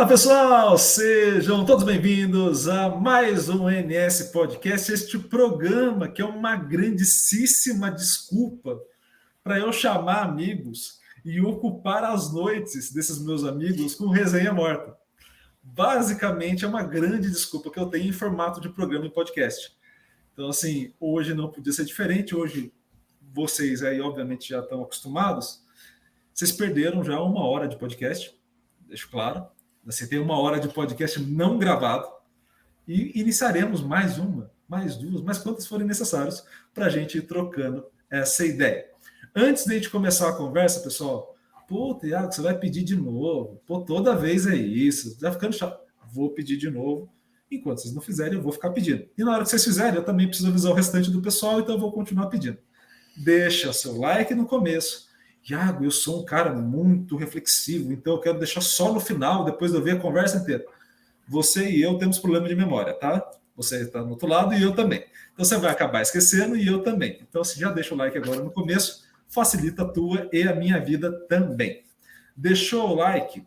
Fala pessoal, sejam todos bem-vindos a mais um NS Podcast, este programa que é uma grandíssima desculpa para eu chamar amigos e ocupar as noites desses meus amigos com resenha morta. Basicamente é uma grande desculpa que eu tenho em formato de programa em podcast. Então assim, hoje não podia ser diferente, hoje vocês aí obviamente já estão acostumados, vocês perderam já 1 hora de podcast, deixo claro. Você tem 1 hora de podcast não gravado e iniciaremos mais uma, mais duas, mais quantas forem necessárias para a gente ir trocando essa ideia. Antes de a gente começar a conversa, pessoal, pô, Thiago, você vai pedir de novo. Pô, toda vez é isso. Tá ficando chato. Vou pedir de novo. Enquanto vocês não fizerem, eu vou ficar pedindo. E na hora que vocês fizerem, eu também preciso avisar o restante do pessoal, então eu vou continuar pedindo. Deixa seu like no começo. Iago, eu sou um cara muito reflexivo, então eu quero deixar só no final, depois de eu ver a conversa inteira. Você e eu temos problema de memória, tá? Você está no outro lado e eu também. Então você vai acabar esquecendo e eu também. Então você já deixa o like agora no começo, facilita a tua e a minha vida também. Deixou o like?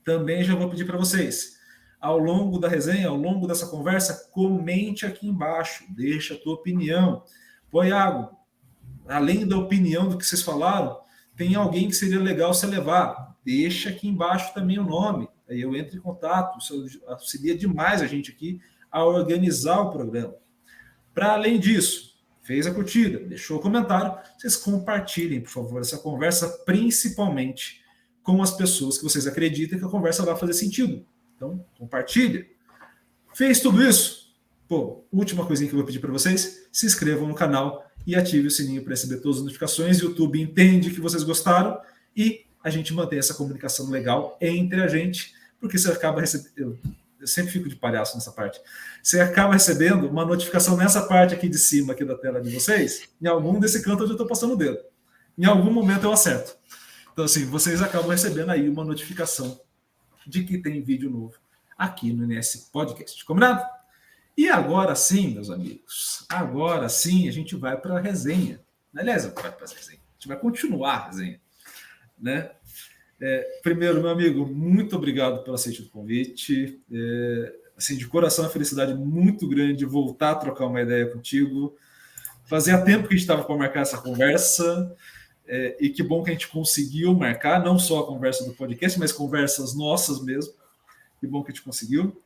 Também já vou pedir para vocês. Ao longo da resenha, ao longo dessa conversa, comente aqui embaixo, deixa a tua opinião. Pô, Iago, além da opinião do que vocês falaram, tem alguém que seria legal você levar. Deixa aqui embaixo também o nome. Aí eu entro em contato. Isso auxilia demais a gente aqui a organizar o programa. Para além disso, fez a curtida, deixou o comentário, vocês compartilhem, por favor, essa conversa, principalmente com as pessoas que vocês acreditam que a conversa vai fazer sentido. Então, compartilha. Fez tudo isso? Pô, última coisinha que eu vou pedir para vocês, se inscrevam no canal e ative o sininho para receber todas as notificações. O YouTube entende que vocês gostaram e a gente mantém essa comunicação legal entre a gente, porque você acaba recebendo... Eu sempre fico de palhaço nessa parte. Você acaba recebendo uma notificação nessa parte aqui de cima aqui da tela de vocês, em algum desse canto onde eu estou passando o dedo. Em algum momento eu acerto. Então, assim, vocês acabam recebendo aí uma notificação de que tem vídeo novo aqui no NS Podcast. Combinado? E agora sim, meus amigos, agora sim a gente vai para a resenha. Aliás, vai para a resenha. A gente vai continuar a resenha. Né? Primeiro, meu amigo, muito obrigado pelo aceite do convite. Assim, de coração, a felicidade muito grande voltar a trocar uma ideia contigo. Fazia tempo que a gente estava para marcar essa conversa. E que bom que a gente conseguiu marcar, não só a conversa do podcast, mas conversas nossas mesmo. Que bom que a gente conseguiu.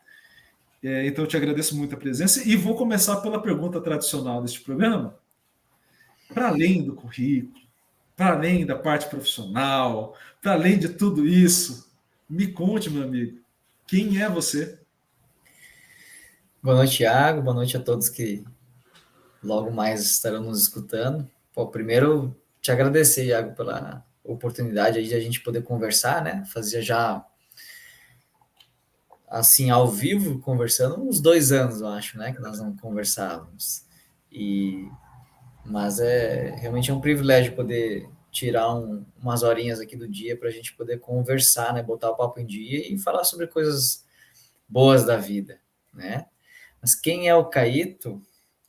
Então, eu te agradeço muito a presença e vou começar pela pergunta tradicional deste programa. Para além do currículo, para além da parte profissional, para além de tudo isso, me conte, meu amigo, quem é você? Boa noite, Thiago. Boa noite a todos que logo mais estarão nos escutando. Pô, primeiro, te agradecer, Thiago, pela oportunidade aí de a gente poder conversar, né? Fazia já, assim, ao vivo, conversando, uns 2 anos, eu acho, né? Que nós não conversávamos. Mas realmente é um privilégio poder tirar umas horinhas aqui do dia para a gente poder conversar, né? Botar o papo em dia e falar sobre coisas boas da vida, né? Mas quem é o Caíto?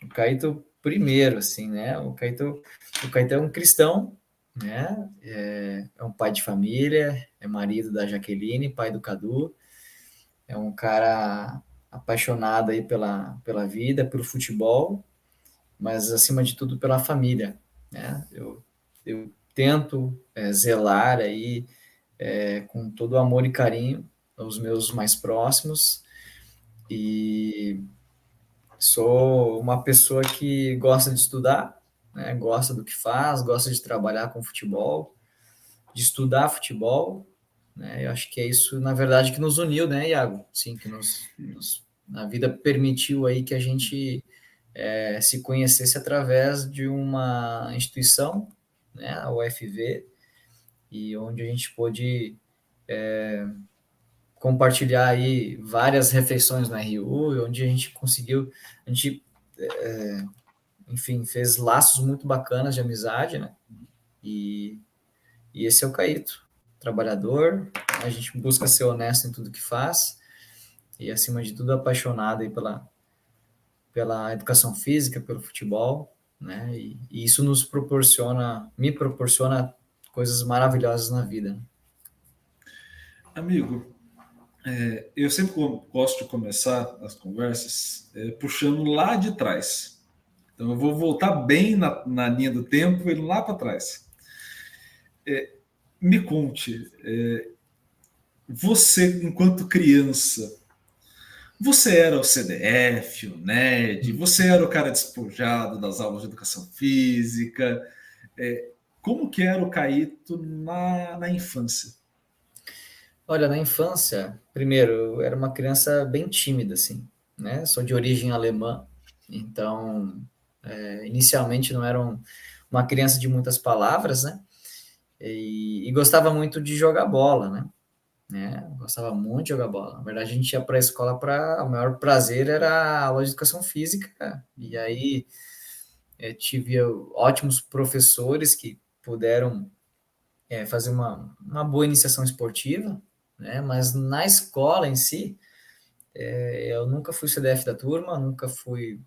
O Caíto primeiro, assim, né? O Caíto é um cristão, né? É um pai de família, é marido da Jaqueline, pai do Cadu, é um cara apaixonado aí pela vida, pelo futebol, mas acima de tudo pela família, né? Eu tento zelar aí com todo o amor e carinho aos meus mais próximos e sou uma pessoa que gosta de estudar, né? Gosta do que faz, gosta de trabalhar com futebol, de estudar futebol, né? Eu acho que é isso, na verdade, que nos uniu, né, Iago? Sim, que na vida permitiu aí que a gente se conhecesse através de uma instituição, né, a UFV, e onde a gente pôde compartilhar aí várias refeições no RU, onde a gente conseguiu, a gente enfim, fez laços muito bacanas de amizade, né? E esse é o Caíto, trabalhador, a gente busca ser honesto em tudo que faz e, acima de tudo, apaixonado aí pela educação física, pelo futebol, né? E isso me proporciona coisas maravilhosas na vida. Né? Amigo, Eu sempre gosto de começar as conversas puxando lá de trás. Então eu vou voltar bem na linha do tempo e lá para trás. Me conte, você enquanto criança, você era o CDF, o NED, você era o cara despojado das aulas de educação física. Como que era o Caíto na infância? Olha, na infância, primeiro, eu era uma criança bem tímida, assim, né? Sou de origem alemã, então, inicialmente não era uma criança de muitas palavras, né? E gostava muito de jogar bola, né? Gostava muito de jogar bola. Na verdade, a gente ia para a escola para... O maior prazer era a aula de educação física, e aí tive ótimos professores que puderam fazer uma boa iniciação esportiva, né? Mas na escola em si, eu nunca fui CDF da turma, nunca fui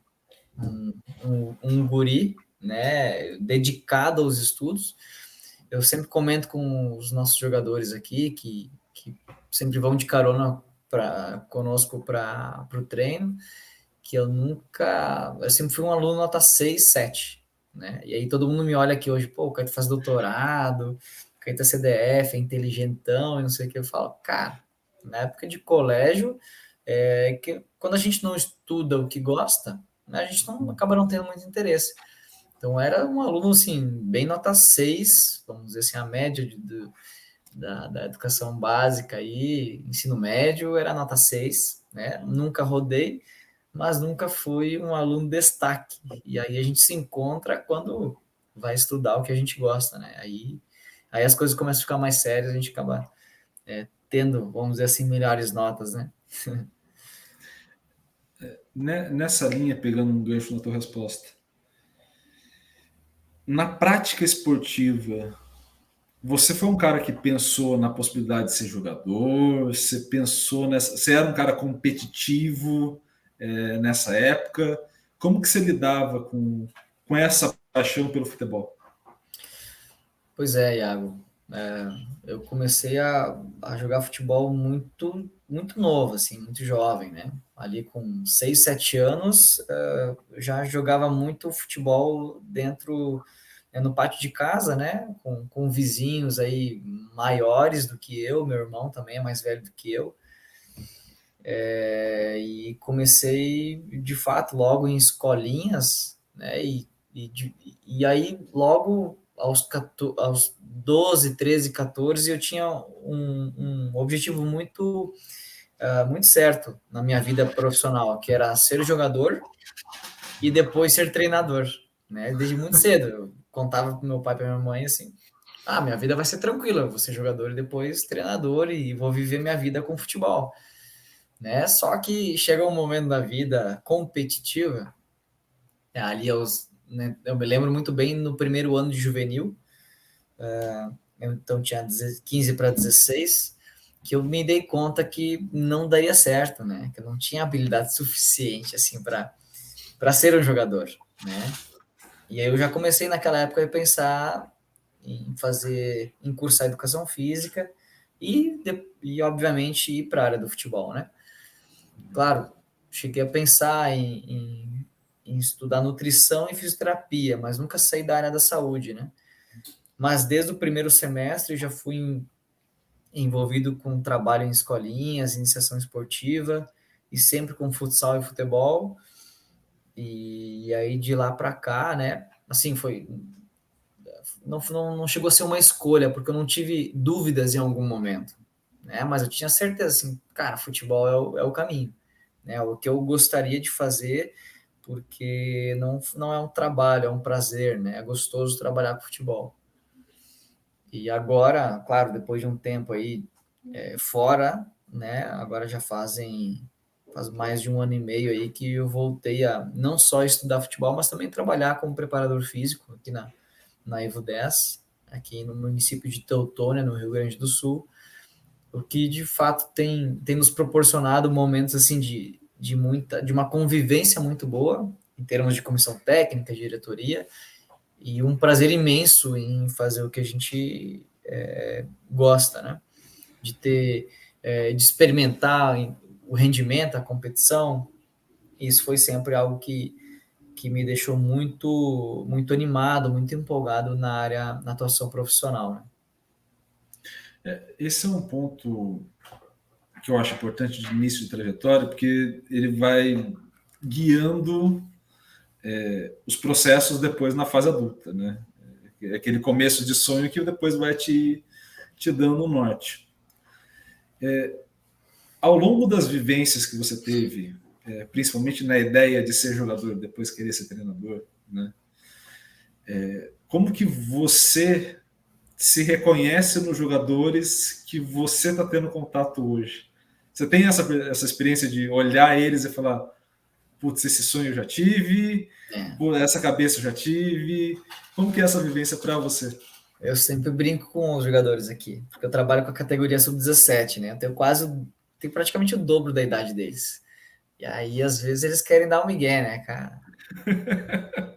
um guri, né? Dedicado aos estudos. Eu sempre comento com os nossos jogadores aqui que sempre vão de carona conosco para o treino, que eu sempre fui um aluno nota 6 7, né? E aí todo mundo me olha aqui hoje, pô, o Caio faz doutorado, o Caio tá CDF, é inteligentão, e não sei o que. Eu falo, cara, na época de colégio, que quando a gente não estuda o que gosta, né, a gente acaba não tendo muito interesse. Então era um aluno, assim, bem nota 6, vamos dizer assim, a média da educação básica aí, ensino médio era nota 6, né? Nunca rodei, mas nunca fui um aluno destaque. E aí a gente se encontra quando vai estudar o que a gente gosta, né? Aí as coisas começam a ficar mais sérias, a gente acaba tendo, vamos dizer assim, melhores notas, né? Nessa linha, pegando um gancho na tua resposta, na prática esportiva, você foi um cara que pensou na possibilidade de ser jogador? Você pensou nessa? Você era um cara competitivo nessa época? Como que você lidava com essa paixão pelo futebol? Pois é, Iago. Eu comecei a jogar futebol muito novo, assim, muito jovem, né? Ali com 6 7 anos, eu já jogava muito futebol dentro, no pátio de casa, né? Com vizinhos aí maiores do que eu, meu irmão também é mais velho do que eu. E comecei, de fato, logo em escolinhas, né? E aí, logo aos 12, 13, 14, eu tinha um objetivo muito certo na minha vida profissional, que era ser jogador e depois ser treinador, né? Desde muito cedo, eu contava para meu pai e para minha mãe assim, minha vida vai ser tranquila, eu vou ser jogador e depois treinador e vou viver minha vida com futebol, né? Só que chega um momento da vida competitiva, ali né, eu me lembro muito bem no primeiro ano de juvenil, eu então tinha 15 para 16, que eu me dei conta que não daria certo, né? Que eu não tinha habilidade suficiente assim para ser um jogador, né? E aí eu já comecei naquela época a pensar em cursar educação física e obviamente ir para a área do futebol, né? Claro, cheguei a pensar em estudar nutrição e fisioterapia, mas nunca saí da área da saúde, né? Mas desde o primeiro semestre já fui envolvido com trabalho em escolinhas, iniciação esportiva, e sempre com futsal e futebol. E aí de lá para cá, né? Assim, não chegou a ser uma escolha, porque eu não tive dúvidas em algum momento, né? Mas eu tinha certeza, assim, cara, futebol é o caminho, né? O que eu gostaria de fazer, porque não é um trabalho, é um prazer, né? É gostoso trabalhar com futebol. E agora, claro, depois de um tempo aí fora, né? Agora já faz mais de um ano e meio aí que eu voltei a não só estudar futebol, mas também trabalhar como preparador físico aqui na Evo 10, aqui no município de Teutônia, no Rio Grande do Sul, o que de fato tem nos proporcionado momentos assim de uma convivência muito boa em termos de comissão técnica, diretoria, e um prazer imenso em fazer o que a gente gosta, né? De ter de experimentar o rendimento, a competição. Isso foi sempre algo que me deixou muito, muito animado, muito empolgado na atuação profissional, né? Esse é um ponto que eu acho importante de início de trajetória, porque ele vai guiando os processos depois na fase adulta, né? É aquele começo de sonho que depois vai te dando o norte. Ao longo das vivências que você teve, principalmente na ideia de ser jogador, depois querer ser treinador, né? Como que você se reconhece nos jogadores que você está tendo contato hoje? Você tem essa experiência de olhar eles e falar, putz, esse sonho eu já tive, essa cabeça eu já tive. Como que é essa vivência para você? Eu sempre brinco com os jogadores aqui, porque eu trabalho com a categoria sub-17, né? Eu tenho praticamente o dobro da idade deles. E aí, às vezes, eles querem dar um migué, né, cara?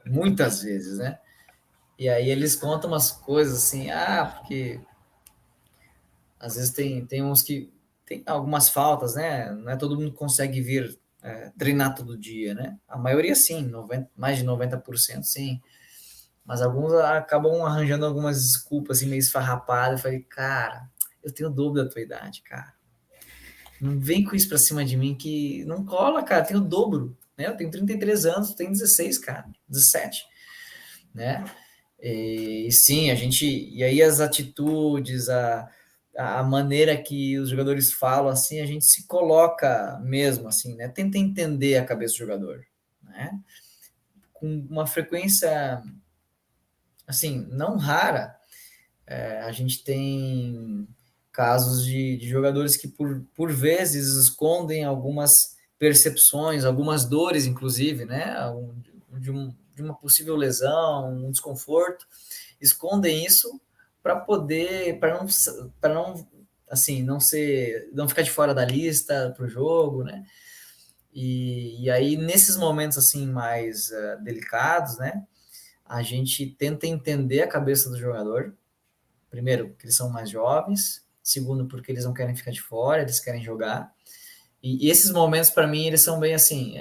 Muitas vezes, né? E aí eles contam umas coisas assim, porque às vezes tem uns que tem algumas faltas, né? Não é todo mundo que consegue vir treinar todo dia, né? A maioria sim, mais de 90% sim. Mas alguns acabam arranjando algumas desculpas assim, meio esfarrapadas. Eu falei, cara, eu tenho o dobro da tua idade, cara. Não vem com isso pra cima de mim que não cola, cara. Eu tenho o dobro, né? Eu tenho 33 anos, tu tem 16, cara. 17, né? E sim, e aí as atitudes, a maneira que os jogadores falam, assim, a gente se coloca mesmo, assim, né? Tenta entender a cabeça do jogador, né? Com uma frequência, assim, não rara, a gente tem casos de jogadores que, por vezes, escondem algumas percepções, algumas dores, inclusive, né? De uma possível lesão, um desconforto, escondem isso para não assim, não ficar de fora da lista para o jogo, né? E aí nesses momentos assim mais delicados, né? A gente tenta entender a cabeça do jogador. Primeiro, porque eles são mais jovens. Segundo, porque eles não querem ficar de fora, eles querem jogar. E esses momentos, para mim, eles são bem assim.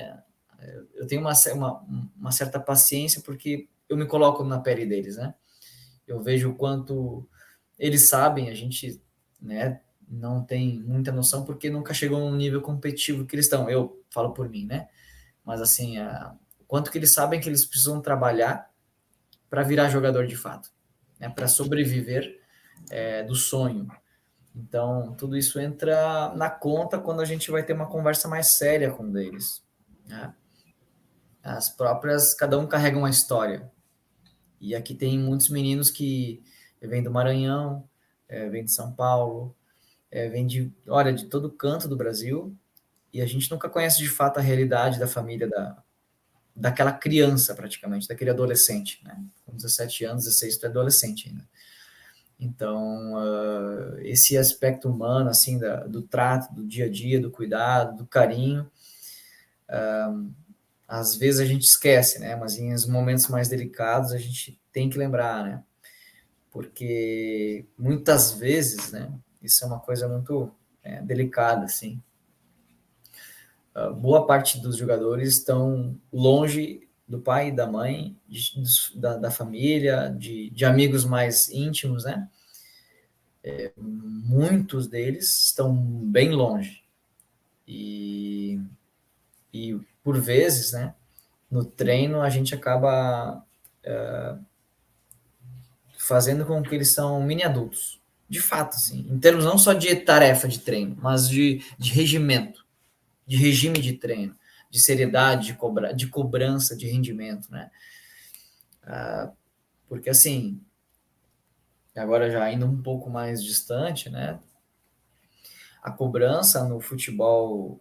Eu tenho uma certa paciência porque eu me coloco na pele deles, né? Eu vejo o quanto eles sabem, a gente, né, não tem muita noção porque nunca chegou num nível competitivo que eles estão. Eu falo por mim, né? Mas assim, o quanto que eles sabem que eles precisam trabalhar para virar jogador de fato, né? Para sobreviver do sonho. Então, tudo isso entra na conta quando a gente vai ter uma conversa mais séria com eles, né? As próprias, cada um carrega uma história. E aqui tem muitos meninos que vêm do Maranhão, vêm de São Paulo, vêm de todo canto do Brasil, e a gente nunca conhece de fato a realidade da família daquela criança, praticamente, daquele adolescente, né? Com 17 anos, 16, tu é adolescente ainda. Então, esse aspecto humano, assim, do trato, do dia a dia, do cuidado, do carinho, às vezes a gente esquece, né? Mas em momentos mais delicados a gente tem que lembrar, né? Porque muitas vezes, né? Isso é uma coisa muito delicada, assim. Boa parte dos jogadores estão longe do pai e da mãe, da família, de amigos mais íntimos, né? Muitos deles estão bem longe. E por vezes, né? No treino a gente acaba fazendo com que eles são mini adultos. De fato, assim, em termos não só de tarefa de treino, mas de regimento, de regime de treino, de seriedade, de cobrança de rendimento, né? Porque, assim, agora já indo um pouco mais distante, né? A cobrança no futebol,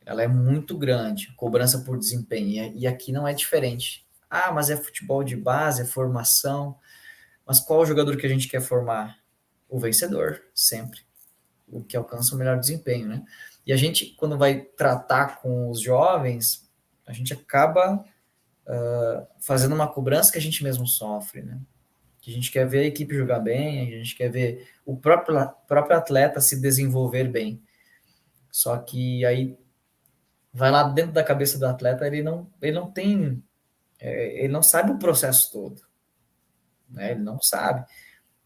ela é muito grande, cobrança por desempenho, e aqui não é diferente. Mas é futebol de base, é formação, mas qual o jogador que a gente quer formar? O vencedor, sempre. O que alcança o melhor desempenho, né? E a gente, quando vai tratar com os jovens, a gente acaba fazendo uma cobrança que a gente mesmo sofre, né? que a gente quer ver a equipe jogar bem, a gente quer ver o próprio atleta se desenvolver bem. Só que aí vai lá dentro da cabeça do atleta, ele não tem, ele não sabe o processo todo, né? Ele não sabe.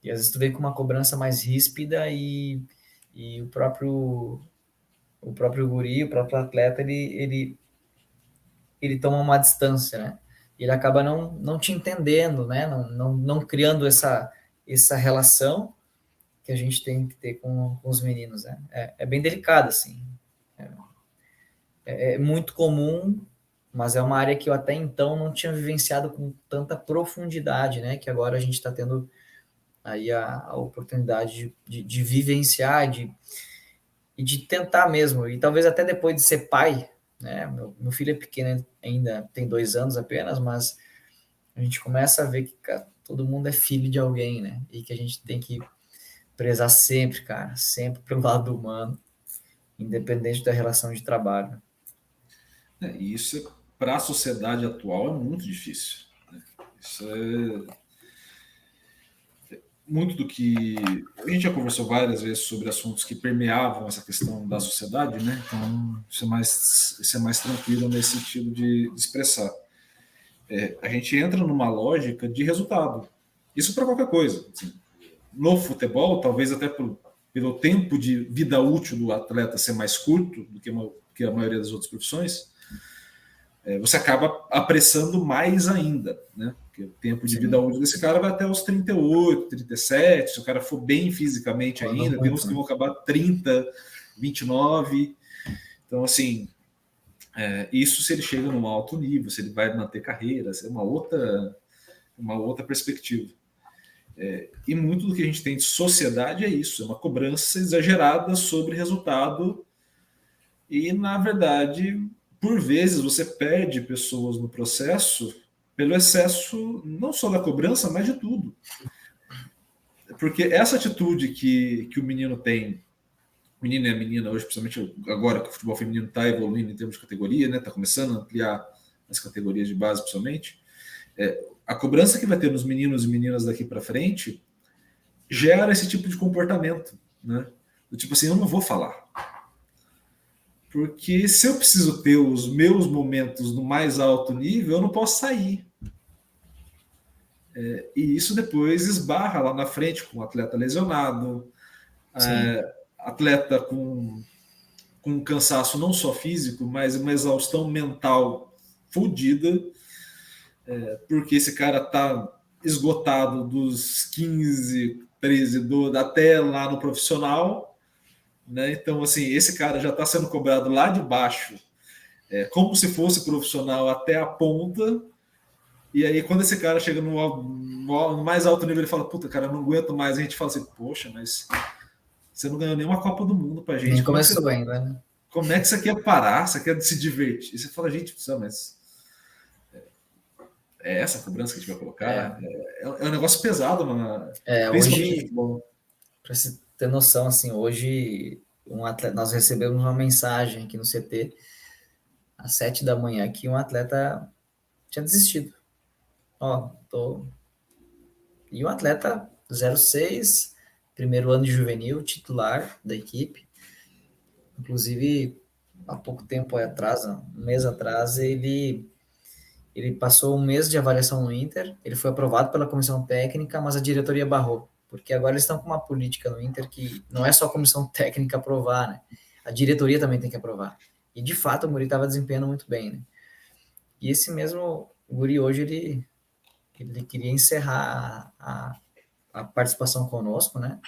E às vezes tu vê com uma cobrança mais ríspida e o próprio guri, o próprio atleta, ele toma uma distância, né? Ele acaba não te entendendo, né? Não criando essa relação que a gente tem que ter com os meninos, né? É bem delicado, assim. É muito comum, mas é uma área que eu até então não tinha vivenciado com tanta profundidade, né? Que agora a gente está tendo aí a oportunidade de vivenciar, e de tentar mesmo, e talvez até depois de ser pai, né? Meu filho é pequeno ainda, tem 2 anos apenas, mas a gente começa a ver que, cara, todo mundo é filho de alguém, né? E que a gente tem que prezar sempre, cara, sempre pelo lado humano, independente da relação de trabalho. E isso, para a sociedade atual, é muito difícil. Né? Isso é muito do que a gente já conversou várias vezes sobre assuntos que permeavam essa questão da sociedade, né? Então isso é mais tranquilo nesse sentido de expressar. A gente entra numa lógica de resultado. Isso para qualquer coisa. Assim, no futebol, talvez até pelo tempo de vida útil do atleta ser mais curto do que a maioria das outras profissões, você acaba apressando mais ainda, né? Porque o tempo de vida Sim, útil desse cara vai até os 38, 37, se o cara for bem fisicamente quando ainda, tem uns muito, que né? vão acabar 30, 29. Então, assim, isso se ele chega num alto nível, se ele vai manter carreira, é uma outra perspectiva. E muito do que a gente tem de sociedade é isso, é uma cobrança exagerada sobre resultado e, na verdade, por vezes você perde pessoas no processo pelo excesso não só da cobrança, mas de tudo. Porque essa atitude que o menino tem, menino e a menina hoje, principalmente agora que o futebol feminino está evoluindo em termos de categoria, né, está começando a ampliar as categorias de base, principalmente, a cobrança que vai ter nos meninos e meninas daqui para frente gera esse tipo de comportamento, né? Do tipo assim, eu não vou falar. Porque se eu preciso ter os meus momentos no mais alto nível, eu não posso sair. E isso depois esbarra lá na frente com o atleta lesionado, Sim, atleta com um cansaço não só físico, mas uma exaustão mental fodida, porque esse cara tá esgotado dos 15, 13 até lá no profissional, né? Então, assim, esse cara já está sendo cobrado lá de baixo, como se fosse profissional até a ponta. E aí, quando esse cara chega no mais alto nível, ele fala: Puta, cara, eu não aguento mais. A gente fala assim: Poxa, mas você não ganhou nenhuma Copa do Mundo pra gente. nem começou ainda, né? Como é que você quer parar? Você quer se divertir? E você fala: Gente, mas é essa a cobrança que a gente vai colocar? É um negócio pesado, principalmente no Hoje, futebol. para você ter noção, assim, hoje nós recebemos uma mensagem aqui no CT às 7 da manhã que um atleta tinha desistido. Ó, E um atleta 06, primeiro ano de juvenil, titular da equipe. Inclusive, há pouco tempo atrás, um mês atrás, ele passou um mês de avaliação no Inter, ele foi aprovado pela comissão técnica, mas a diretoria barrou, porque agora eles estão com uma política no Inter que não é só a comissão técnica aprovar, né? A diretoria também tem que aprovar. E de fato o Guri estava desempenhando muito bem, né? E esse mesmo Guri hoje ele queria encerrar a participação conosco, né?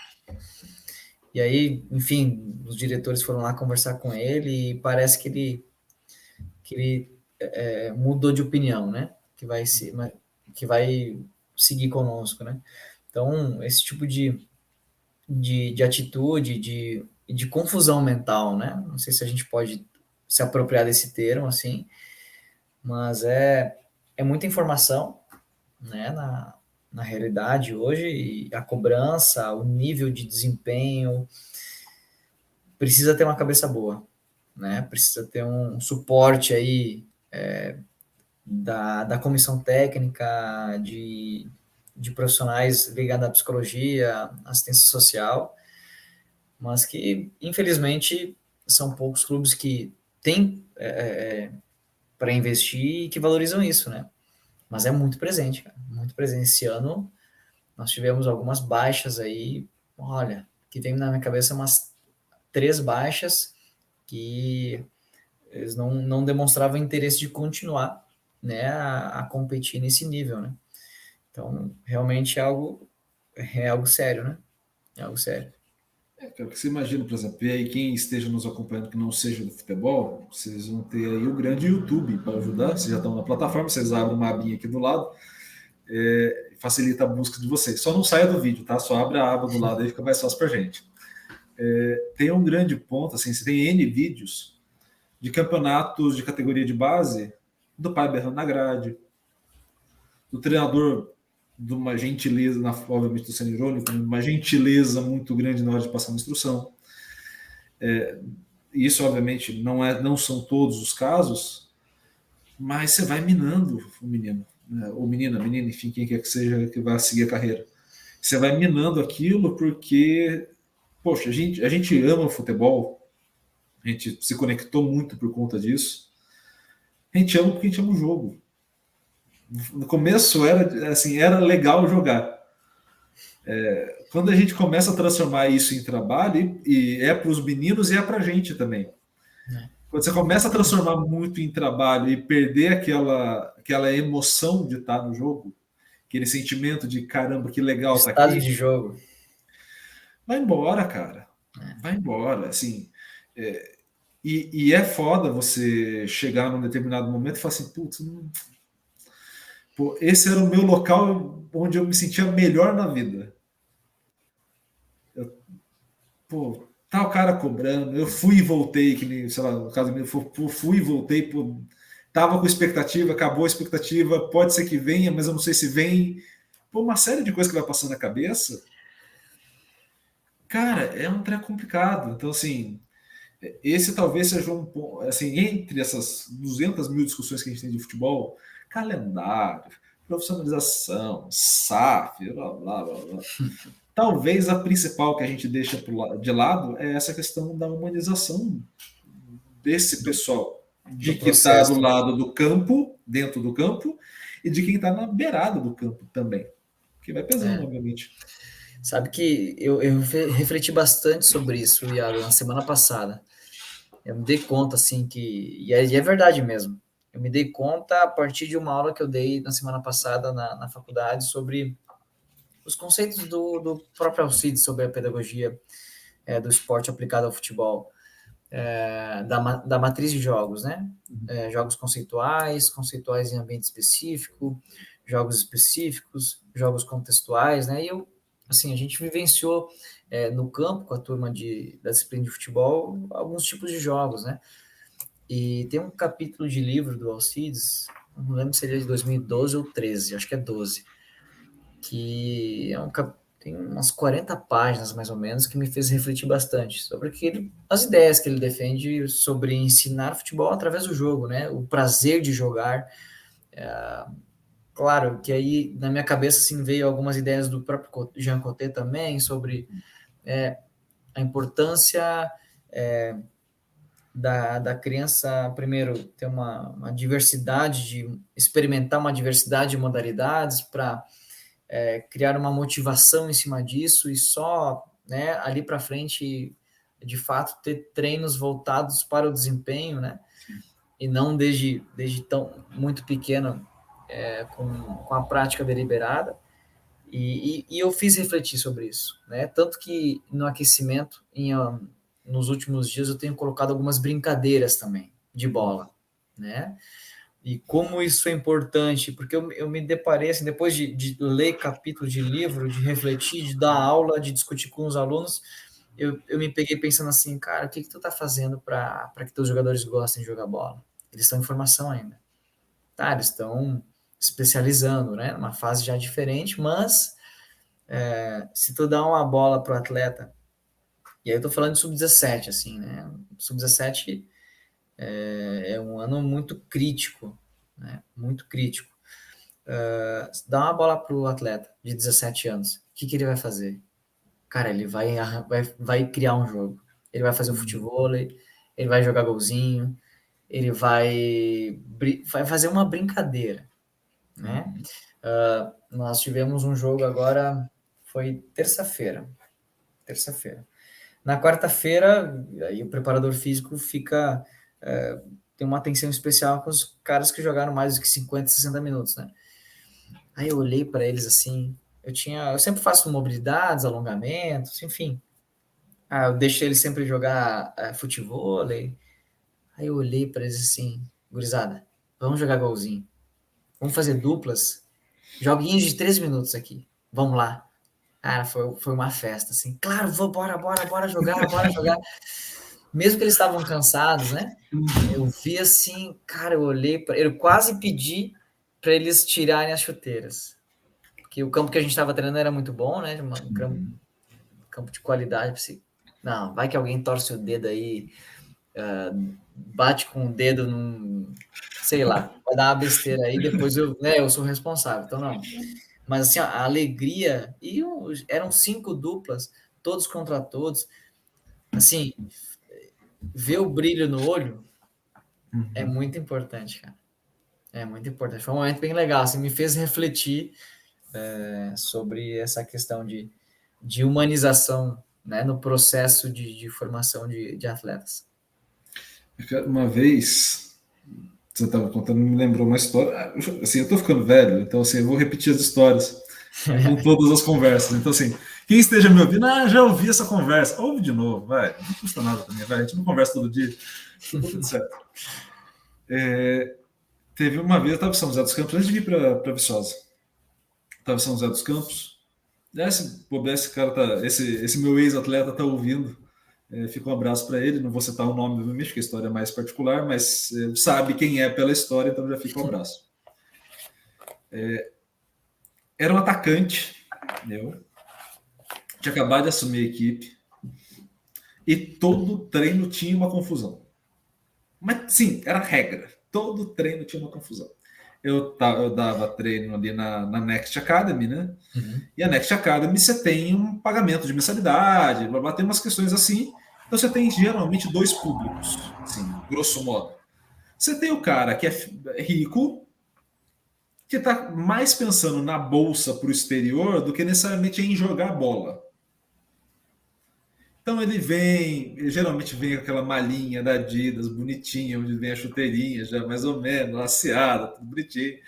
E aí, enfim, os diretores foram lá conversar com ele e parece que ele mudou de opinião, né? Que vai seguir conosco, né? Então, esse tipo de atitude, de confusão mental, né? Não sei se a gente pode se apropriar desse termo, assim, mas é muita informação, né? Na realidade, hoje, e a cobrança, o nível de desempenho, precisa ter uma cabeça boa, né? Precisa ter um suporte aí da comissão técnica, de profissionais ligados à psicologia, assistência social, mas que, infelizmente, são poucos clubes que têm para investir e que valorizam isso, né? Mas é muito presente, cara, muito presente. Esse ano nós tivemos algumas baixas aí, olha, que vem na minha cabeça umas 3 baixas que eles não demonstravam interesse de continuar, né, a competir nesse nível, né? Então, realmente é algo sério, né? É algo sério. Cara, que você imagina, por exemplo, e aí quem esteja nos acompanhando que não seja do futebol, vocês vão ter aí o grande YouTube para ajudar. Vocês já estão na plataforma, vocês abrem uma abinha aqui do lado, facilita a busca de vocês. Só não saia do vídeo, tá? Só abre a aba do lado aí, fica mais fácil para gente. Tem um grande ponto, assim, você tem N vídeos de campeonatos de categoria de base, do pai berrando na grade, do treinador de uma gentileza, obviamente do sendo irônico, uma gentileza muito grande na hora de passar uma instrução. Isso, obviamente, não são todos os casos, mas você vai minando o menino, né? Ou menina, enfim, quem quer que seja que vai seguir a carreira. Você vai minando aquilo porque, poxa, a gente ama o futebol, a gente se conectou muito por conta disso. A gente ama porque a gente ama o jogo. No começo era legal jogar. Quando a gente começa a transformar isso em trabalho, e é para os meninos e é para a gente também. Quando você começa a transformar muito em trabalho e perder aquela emoção de estar no jogo, aquele sentimento de caramba, que legal estar Estado aqui, de jogo. vai embora, cara. Vai embora. Assim, e é foda você chegar num determinado momento e falar assim, putz, pô, esse era o meu local onde eu me sentia melhor na vida. Pô, tá o cara cobrando, eu fui e voltei, que nem, sei lá, no caso meu, fui e voltei, pô, tava com expectativa, acabou a expectativa, pode ser que venha, mas eu não sei se vem. Pô, uma série de coisas que vai passando na cabeça. Cara, é um treco complicado. Então, assim, esse talvez seja um ponto, assim, entre essas 200 mil discussões que a gente tem de futebol, calendário, profissionalização, SAF, blá, blá, blá, blá. Talvez a principal que a gente deixa de lado é essa questão da humanização desse pessoal, de Do que está do processo. lado do campo, dentro do campo, e de quem está na beirada do campo também, que vai pesando, obviamente. Sabe que eu refleti bastante sobre isso, Iago, na semana passada. Eu me dei conta, assim, e é verdade mesmo. Eu me dei conta a partir de uma aula que eu dei na semana passada na faculdade sobre os conceitos do próprio Alcides sobre a pedagogia do esporte aplicado ao futebol, da matriz de jogos, né? Jogos conceituais em ambiente específico, jogos específicos, jogos contextuais, né? E assim, a gente vivenciou no campo com a turma da disciplina de futebol alguns tipos de jogos, né? E tem um capítulo de livro do Alcides, não lembro se ele é de 2012 ou 13, acho que é 12, que tem umas 40 páginas, mais ou menos, que me fez refletir bastante sobre as ideias que ele defende sobre ensinar futebol através do jogo, né? O prazer de jogar. Claro que aí, na minha cabeça, assim, veio algumas ideias do próprio Jean Coté também, sobre a importância da criança, primeiro, ter uma diversidade, experimentar uma diversidade de modalidades para criar uma motivação em cima disso e só, né, ali para frente, de fato, ter treinos voltados para o desempenho, né? E não desde tão muito pequeno, com a prática deliberada. E eu fiz refletir sobre isso, né? Tanto que no aquecimento, nos últimos dias, eu tenho colocado algumas brincadeiras também de bola, né? E como isso é importante, porque eu me deparei, assim, depois de ler capítulos de livro, de refletir, de dar aula, de discutir com os alunos, eu me peguei pensando assim, cara, o que tu tá fazendo para que teus jogadores gostem de jogar bola? Eles estão em formação ainda. Tá, eles estão especializando, né? Uma fase já diferente, mas se tu dá uma bola pro atleta, e aí eu tô falando de sub-17, assim, né? Sub-17 é um ano muito crítico, né? Muito crítico. Dá uma bola pro atleta de 17 anos. O que ele vai fazer? Cara, ele vai criar um jogo. Ele vai fazer um futevôlei, ele vai jogar golzinho, ele vai fazer uma brincadeira, né? Nós tivemos um jogo agora, foi terça-feira. Na quarta-feira, aí o preparador físico tem uma atenção especial com os caras que jogaram mais do que 50, 60 minutos, né? Aí eu olhei para eles assim, eu sempre faço mobilidades, alongamentos, enfim. Eu deixo eles sempre jogar futevôlei. Aí eu olhei para eles assim, gurizada, vamos jogar golzinho. Vamos fazer duplas, joguinhos de 3 minutos aqui. Vamos lá. Cara, foi uma festa, assim. Claro, bora jogar. Mesmo que eles estavam cansados, né? Eu vi assim, cara, eu olhei, eu quase pedi para eles tirarem as chuteiras. Porque o campo que a gente estava treinando era muito bom, né? Campo de qualidade. Não, vai que alguém torce o dedo aí, bate com o dedo sei lá, vai dar uma besteira aí, depois eu sou responsável. Então, não. Mas assim, a alegria, eram 5 duplas, todos contra todos. Assim, ver o brilho no olho é muito importante, cara. É muito importante. Foi um momento bem legal, assim, me fez refletir sobre essa questão de humanização, né, no processo de formação de atletas. Uma vez, você estava contando, me lembrou uma história. Assim, eu estou ficando velho, então assim, eu vou repetir as histórias com todas as conversas. Então, assim, quem esteja me ouvindo, já ouvi essa conversa. Ouve de novo, vai. Não custa nada também, vai. A gente não conversa todo dia. Tudo certo. Teve uma vez, eu estava em São José dos Campos, antes de vir para Viçosa. Estava em São José dos Campos. Esse cara esse meu ex-atleta tá ouvindo. Fica um abraço para ele. Não vou citar o nome, obviamente, porque a história é mais particular, mas sabe quem é pela história, então já fica um abraço. Era um atacante, eu tinha acabado de assumir a equipe e todo treino tinha uma confusão. Mas sim, era regra. Todo treino tinha uma confusão. Eu dava treino ali na Next Academy, né? E a Next Academy você tem um pagamento de mensalidade, tem umas questões assim. Então você tem geralmente 2 públicos, assim, grosso modo. Você tem o cara que é rico, que está mais pensando na bolsa para o exterior do que necessariamente em jogar bola. Então ele geralmente vem com aquela malinha da Adidas, bonitinha, onde vem a chuteirinha, já mais ou menos, laceada, tudo bonitinho.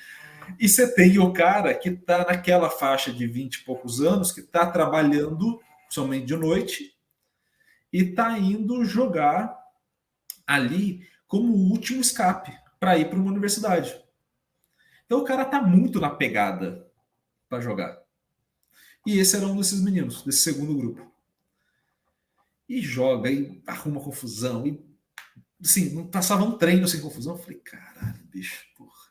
E você tem o cara que está naquela faixa de 20 e poucos anos, que está trabalhando somente de noite e está indo jogar ali como último escape para ir para uma universidade. Então o cara está muito na pegada para jogar. E esse era um desses meninos, desse segundo grupo. E joga, e arruma confusão, e assim, não passava um treino sem confusão. Eu falei, caralho, bicho, porra,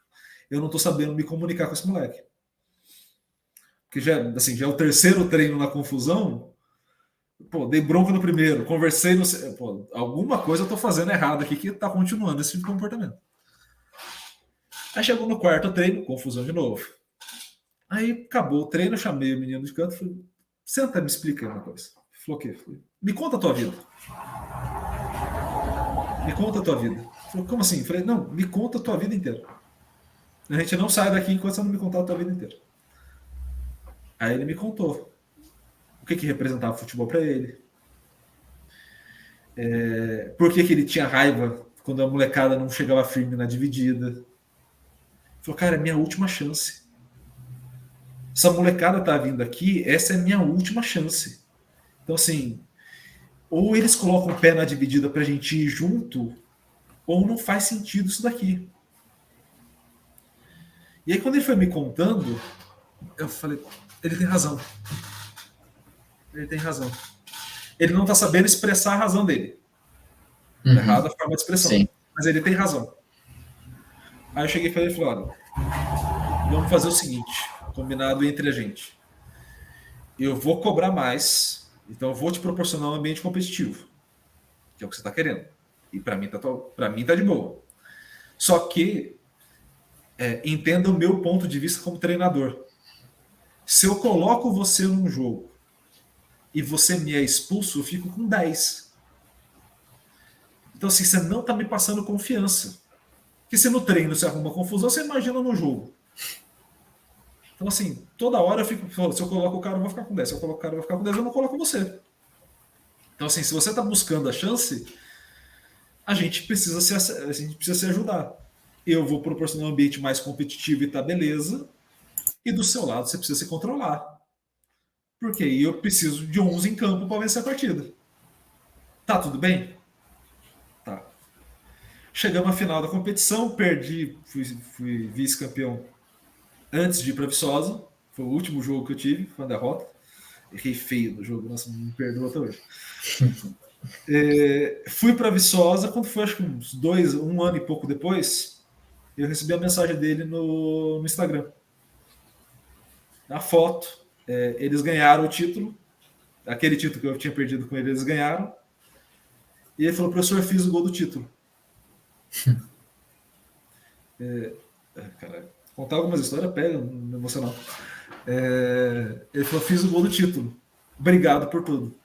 eu não tô sabendo me comunicar com esse moleque. Porque já é o 3º treino na confusão. Pô, dei bronca no primeiro, conversei no. Pô, alguma coisa eu tô fazendo errado aqui que tá continuando esse tipo de comportamento. Aí chegou no 4º treino, confusão de novo. Aí acabou o treino, eu chamei o menino de canto e falei, senta, me explica aí uma coisa. Falou o quê? Falei, me conta a tua vida. Me conta a tua vida. Falei, como assim? Falei, não, me conta a tua vida inteira. A gente não sai daqui enquanto você não me contar a tua vida inteira. Aí ele me contou o que representava o futebol para ele. Por que ele tinha raiva quando a molecada não chegava firme na dividida. Ele falou, cara, é minha última chance. Essa molecada tá vindo aqui, essa é minha última chance. Então, assim, ou eles colocam o pé na dividida pra gente ir junto, ou não faz sentido isso daqui. E aí, quando ele foi me contando, eu falei, ele tem razão. Ele tem razão. Ele não tá sabendo expressar a razão dele. Errada a forma de expressão. Sim. Mas ele tem razão. Aí eu cheguei para ele e falei, olha, vamos fazer o seguinte, combinado entre a gente. Eu vou cobrar mais, então eu vou te proporcionar um ambiente competitivo, que é o que você está querendo. E para mim tá de boa. Só que Entenda o meu ponto de vista como treinador. Se eu coloco você num jogo e você me é expulso, eu fico com 10. Então, assim, você não está me passando confiança. Porque se no treino você arruma confusão, você imagina no jogo. Então, assim, toda hora eu fico. Se eu coloco o cara, eu vou ficar com 10. Se eu coloco o cara, eu vou ficar com 10, eu não coloco você. Então, assim, se você está buscando a chance, a gente precisa se ajudar. Eu vou proporcionar um ambiente mais competitivo e tá beleza. E do seu lado você precisa se controlar. Porque aí eu preciso de 11 em campo para vencer a partida. Tá tudo bem? Tá. Chegamos à final da competição, perdi, fui vice-campeão antes de ir para Viçosa. Foi o último jogo que eu tive, foi uma derrota. Errei feio no jogo, nossa, não me perdoa até hoje. Fui para Viçosa, quando foi acho que um ano e pouco depois, eu recebi a mensagem dele no Instagram. Na foto, eles ganharam o título, aquele título que eu tinha perdido com ele, eles ganharam. E ele falou, professor, eu fiz o gol do título. Cara, contar algumas histórias pega, não emocional. Ele falou, fiz o gol do título. Obrigado por tudo.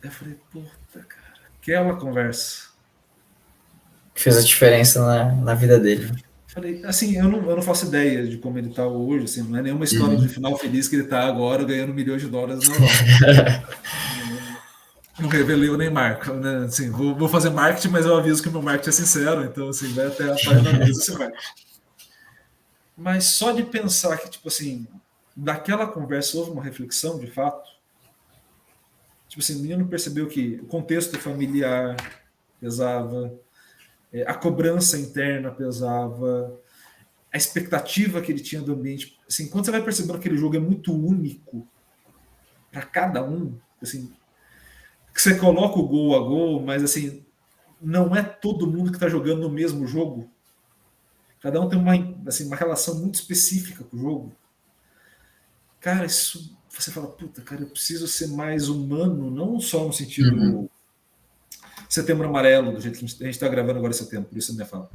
Eu falei, puta, cara, aquela conversa. Fez a diferença na vida dele. Falei, assim, eu não faço ideia de como ele está hoje, assim, não é nenhuma história de final feliz que ele está agora ganhando $milhões na Europa. Não revelei o Neymar, né? Assim, vou fazer marketing, mas eu aviso que o meu marketing é sincero, então assim, vai até a página mesmo esse marketing. Mas só de pensar que, tipo assim, daquela conversa houve uma reflexão, de fato. Tipo assim, o menino percebeu que o contexto familiar pesava, a cobrança interna pesava, a expectativa que ele tinha do ambiente. Assim, quando você vai percebendo que aquele jogo é muito único para cada um, assim, que você coloca o gol a gol, mas assim, não é todo mundo que está jogando no mesmo jogo. Cada um tem uma relação muito específica com o jogo. Cara, isso você fala, puta, cara, eu preciso ser mais humano, não só no sentido Setembro Amarelo, do jeito que a gente está gravando agora em setembro, por isso a minha fala.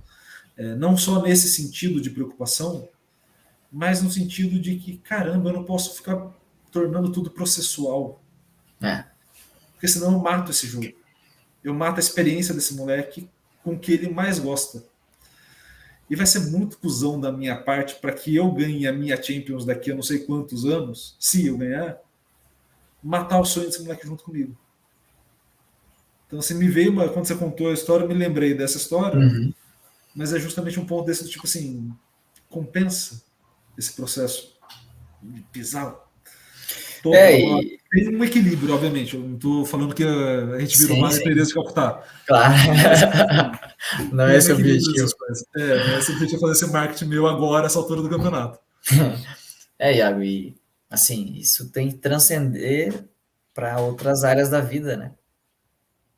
Não só nesse sentido de preocupação, mas no sentido de que, caramba, eu não posso ficar tornando tudo processual. Porque senão eu mato esse jogo. Eu mato a experiência desse moleque com o que ele mais gosta. E vai ser muito cuzão da minha parte para que eu ganhe a minha Champions daqui a não sei quantos anos, se eu ganhar, matar o sonho desse moleque junto comigo. Então, assim, me veio quando você contou a história, eu me lembrei dessa história, mas é justamente um ponto desse tipo assim, compensa esse processo de pisar. Tem um equilíbrio, obviamente. Eu não estou falando que a gente virou Madre Teresa de Calcutá. Claro. Não é esse o objetivo. Não é esse o objetivo fazer esse marketing meu agora, essa altura do campeonato. Iago, e assim, isso tem que transcender para outras áreas da vida, né?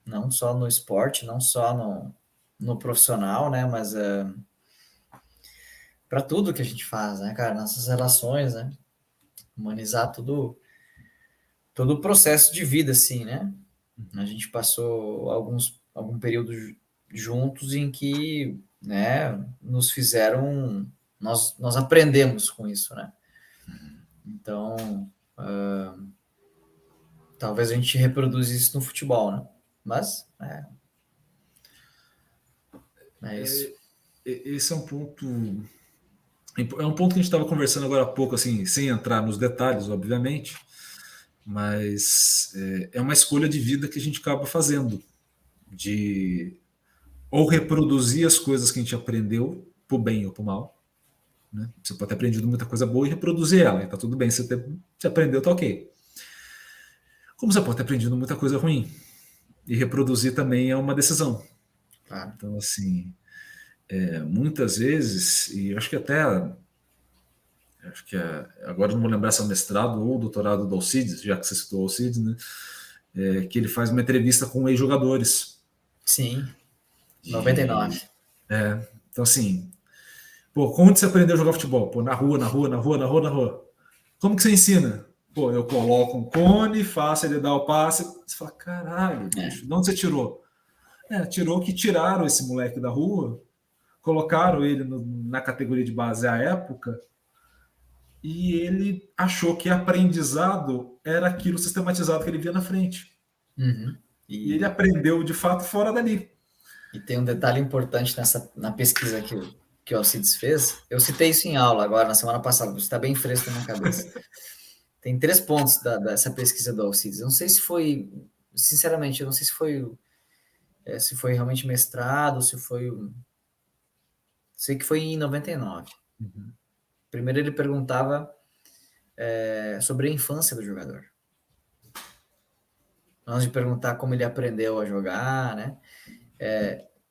Não só no esporte, não só no profissional, né? Mas para tudo que a gente faz, né, cara? Nossas relações, né? Humanizar todo o processo de vida, assim, né? A gente passou algum período juntos em que, né, nos fizeram, nós aprendemos com isso, né? Então, talvez a gente reproduza isso no futebol, né? Mas, é isso. Esse é um ponto... É um ponto que a gente estava conversando agora há pouco, assim, sem entrar nos detalhes, obviamente, mas é uma escolha de vida que a gente acaba fazendo, de ou reproduzir as coisas que a gente aprendeu, pro bem ou pro mal, né? Você pode ter aprendido muita coisa boa e reproduzir ela, e tá tudo bem, você aprendeu, tá ok. Como você pode ter aprendido muita coisa ruim, e reproduzir também é uma decisão. Então, assim, muitas vezes, e acho que agora não vou lembrar se é o mestrado ou o doutorado do Alcides, já que você citou o Alcides, né? Que ele faz uma entrevista com ex-jogadores. Sim, 99. Então, assim, como você aprendeu a jogar futebol? Na rua. Como que você ensina? Eu coloco um cone, faço ele dar o passe. Você fala, caralho, bicho, de onde você tirou? Tirou que tiraram esse moleque da rua, colocaram ele na categoria de base à época, e ele achou que aprendizado era aquilo sistematizado que ele via na frente. Uhum. E ele aprendeu, de fato, fora dali. E tem um detalhe importante na pesquisa que o Alcides fez. Eu citei isso em aula agora, na semana passada, isso está bem fresco na minha cabeça. Tem 3 pontos dessa pesquisa do Alcides. Eu não sei se foi, sinceramente, eu não sei se foi realmente mestrado, se foi... Sei que foi em 99. Uhum. Primeiro ele perguntava sobre a infância do jogador. Antes de perguntar como ele aprendeu a jogar, né?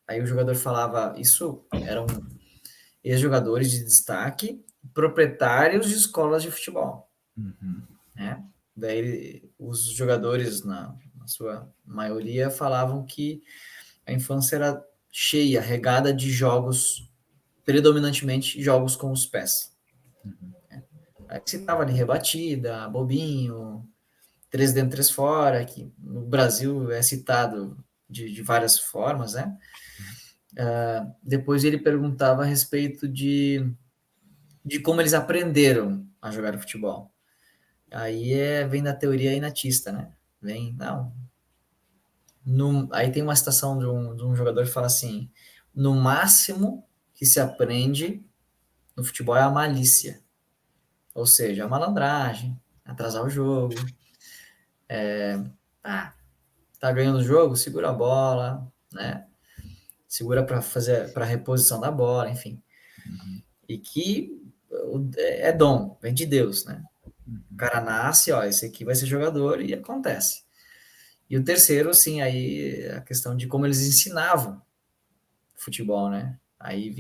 Aí o jogador falava, isso eram ex-jogadores de destaque, proprietários de escolas de futebol. Uhum. Né? Daí os jogadores, na sua maioria, falavam que a infância era cheia, regada de jogos, predominantemente jogos com os pés. Uhum. Aí citava ali rebatida, bobinho, 3 dentro, 3 fora, que no Brasil é citado de várias formas, né? Depois ele perguntava a respeito de como eles aprenderam a jogar futebol. Aí vem da teoria inatista, né? Aí tem uma citação de um jogador que fala assim: no máximo que se aprende no futebol é a malícia, ou seja, a malandragem, atrasar o jogo, tá ganhando o jogo, segura a bola, né? Segura para reposição da bola, enfim. Uhum. E que é dom, vem de Deus, né? Uhum. O cara nasce, ó, esse aqui vai ser jogador e acontece. E o terceiro, sim, aí a questão de como eles ensinavam futebol, né? Aí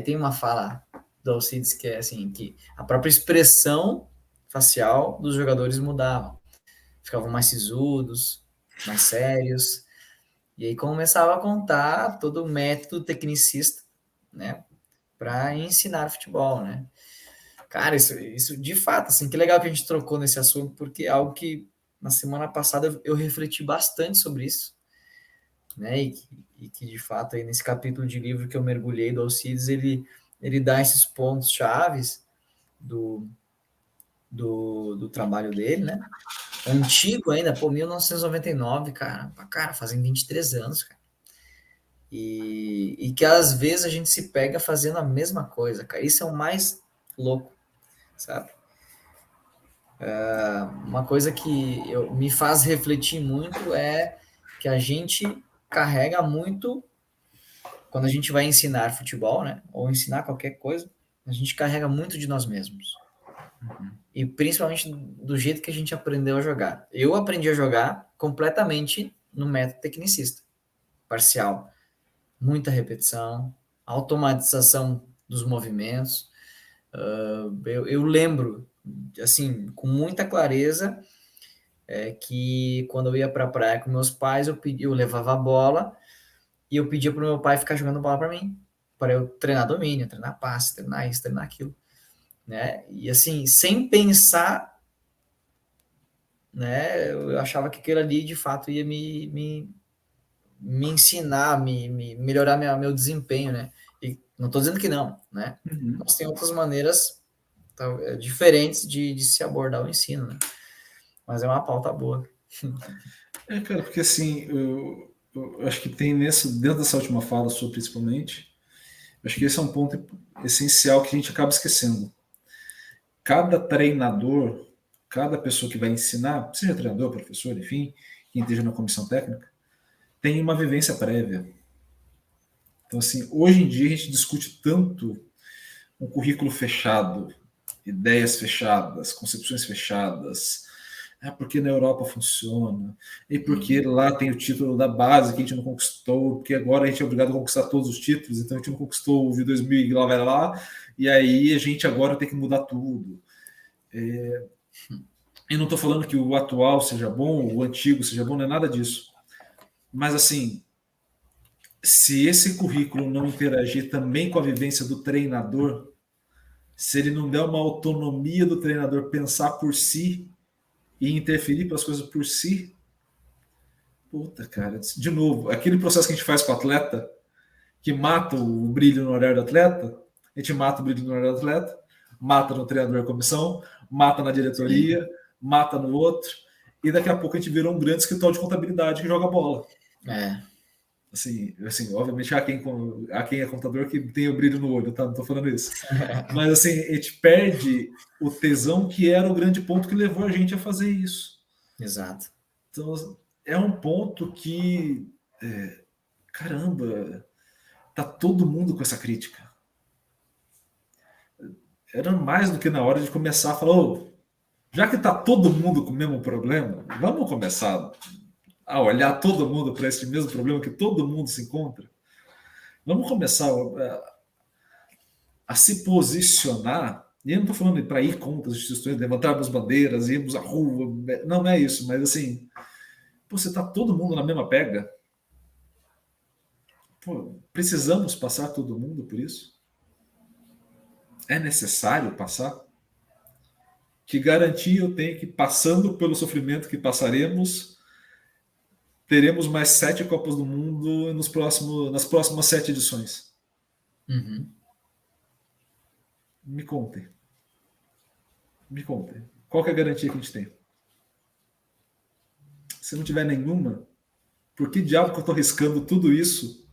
tem uma fala do Alcides que é assim, que a própria expressão facial dos jogadores mudava. Ficavam mais sisudos, mais sérios. E aí começava a contar todo o método tecnicista, né? Para ensinar futebol, né? Cara, isso de fato, assim, que legal que a gente trocou nesse assunto, porque é algo que na semana passada eu refleti bastante sobre isso, né? E que de fato aí nesse capítulo de livro que eu mergulhei do Alcides, ele dá esses pontos chaves do trabalho dele, né? Antigo ainda, pô, 1999, cara, fazem 23 anos, cara. E que às vezes a gente se pega fazendo a mesma coisa, cara. Isso é o mais louco, sabe? Uma coisa que me faz refletir muito é que a gente carrega muito, quando a gente vai ensinar futebol, né? Ou ensinar qualquer coisa, a gente carrega muito de nós mesmos. Uhum. E principalmente do jeito que a gente aprendeu a jogar. Eu aprendi a jogar completamente no método tecnicista, parcial. Muita repetição, automatização dos movimentos. Eu lembro, assim, com muita clareza, que quando eu ia para a praia com meus pais, eu levava a bola e eu pedia para o meu pai ficar jogando bola para mim, para eu treinar domínio, treinar passe, treinar isso, treinar aquilo, né? E assim, sem pensar, né? Eu achava que aquilo ali de fato ia me ensinar, me melhorar meu desempenho, né? E não estou dizendo que não, né? Uhum. Mas tem outras maneiras diferentes de se abordar o ensino, né? Mas é uma pauta boa. Cara, porque assim, eu acho que tem dentro dessa última fala sua, principalmente, eu acho que esse é um ponto essencial que a gente acaba esquecendo. Cada treinador, cada pessoa que vai ensinar, seja treinador, professor, enfim, quem esteja na comissão técnica, tem uma vivência prévia. Então, assim, hoje em dia a gente discute tanto um currículo fechado, ideias fechadas, concepções fechadas. Porque na Europa funciona, e porque lá tem o título da base que a gente não conquistou, porque agora a gente é obrigado a conquistar todos os títulos, então a gente não conquistou o V2000 e lá vai lá, e aí a gente agora tem que mudar tudo. E não estou falando que o atual seja bom, o antigo seja bom, não é nada disso. Mas assim, se esse currículo não interagir também com a vivência do treinador, se ele não der uma autonomia do treinador pensar por si e interferir para as coisas por si, puta, cara, de novo, aquele processo que a gente faz com o atleta, que mata o brilho no olhar do atleta, a gente mata o brilho no olhar do atleta, mata no treinador comissão, mata na diretoria, mata no outro, e daqui a pouco a gente virou um grande escritório de contabilidade que joga bola. Assim, obviamente há quem é contador que tem o brilho no olho, tá? Não estou falando isso. Mas assim, a gente perde o tesão que era o grande ponto que levou a gente a fazer isso. Exato. Então, é um ponto que, caramba, tá todo mundo com essa crítica. Era mais do que na hora de começar a falar, já que tá todo mundo com o mesmo problema, vamos começar a olhar todo mundo para esse mesmo problema que todo mundo se encontra. Vamos começar a se posicionar. E eu não estou falando para ir contra as instituições, levantarmos bandeiras, irmos à rua. Não é isso, mas assim, você está todo mundo na mesma pega. Precisamos passar todo mundo por isso? É necessário passar? Que garantia eu tenho que, passando pelo sofrimento que passaremos, teremos mais 7 Copas do Mundo nas próximas 7 edições? Uhum. Me contem. Qual que é a garantia que a gente tem? Se não tiver nenhuma, por que diabo que eu estou arriscando tudo isso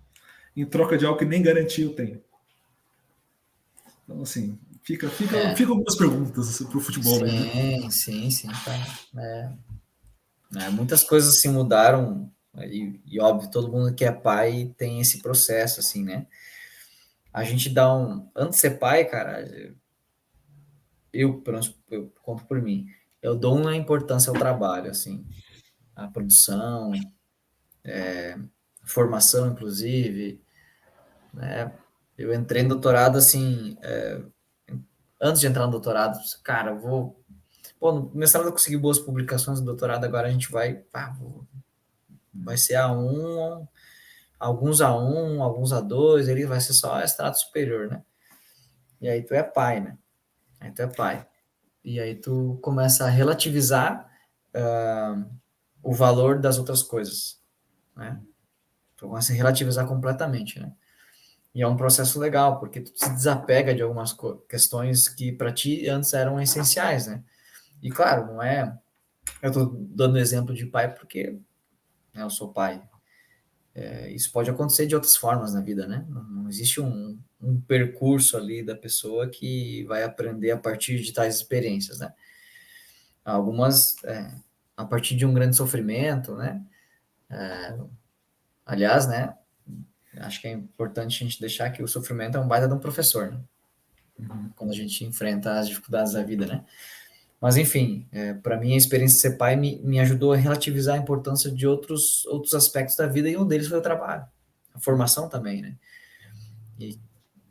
em troca de algo que nem garantia eu tenho? Então, assim, fica algumas perguntas para o futebol. Sim. Tá. Muitas coisas se mudaram e, óbvio, todo mundo que é pai tem esse processo, assim, né? A gente dá antes de ser pai, cara, eu conto por mim, eu dou uma importância ao trabalho, assim, a produção, formação, inclusive, né? Eu entrei no doutorado, assim, antes de entrar no doutorado, cara, no mestrado eu consegui boas publicações, no doutorado agora a gente vai ser A1, alguns A1, alguns A2, ele vai ser só estrado superior, né? E aí tu é pai, né? E aí tu começa a relativizar o valor das outras coisas, né? Tu começa a relativizar completamente, né? E é um processo legal, porque tu se desapega de algumas questões que para ti antes eram essenciais, né? E claro, não é... Eu tô dando exemplo de pai porque, né, eu sou pai. Isso pode acontecer de outras formas na vida, né? Não existe um percurso ali da pessoa que vai aprender a partir de tais experiências, né? Algumas a partir de um grande sofrimento, né? Aliás, né? Acho que é importante a gente deixar que o sofrimento é um baita de um professor, né? Quando a gente enfrenta as dificuldades da vida, né? Mas, enfim, para mim, a experiência de ser pai me ajudou a relativizar a importância de outros aspectos da vida, e um deles foi o trabalho. A formação também, né? E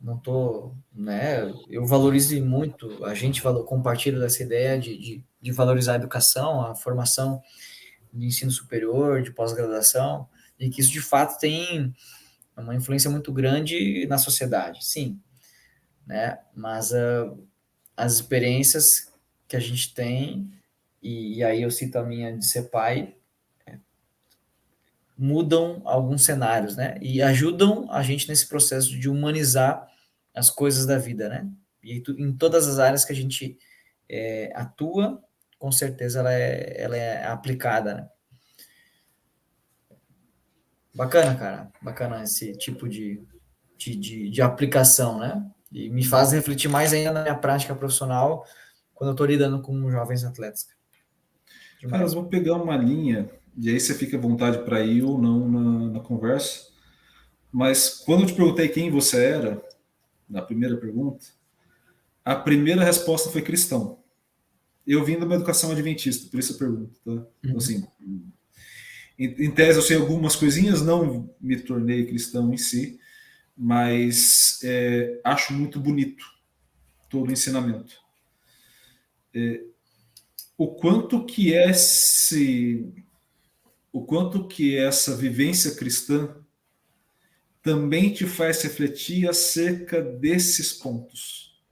não tô, né? Eu valorizo muito, a gente compartilha dessa ideia de valorizar a educação, a formação de ensino superior, de pós-graduação, e que isso, de fato, tem uma influência muito grande na sociedade, sim, né? Mas as experiências que a gente tem, e aí eu cito a minha de ser pai, mudam alguns cenários, né? E ajudam a gente nesse processo de humanizar as coisas da vida, né? E em todas as áreas que a gente atua, com certeza ela é aplicada, né? Bacana, cara. Bacana esse tipo de aplicação, né? E me faz refletir mais ainda na minha prática profissional quando eu estou lidando com jovens atletas. Cara, eu vou pegar uma linha, e aí você fica à vontade para ir ou não na conversa. Mas quando eu te perguntei quem você era, na primeira pergunta, a primeira resposta foi cristão. Eu vim de uma educação adventista, por isso eu pergunto. Tá? Então, assim, em tese eu sei algumas coisinhas, não me tornei cristão em si, mas acho muito bonito todo o ensinamento. O quanto que essa vivência cristã também te faz refletir acerca desses pontos.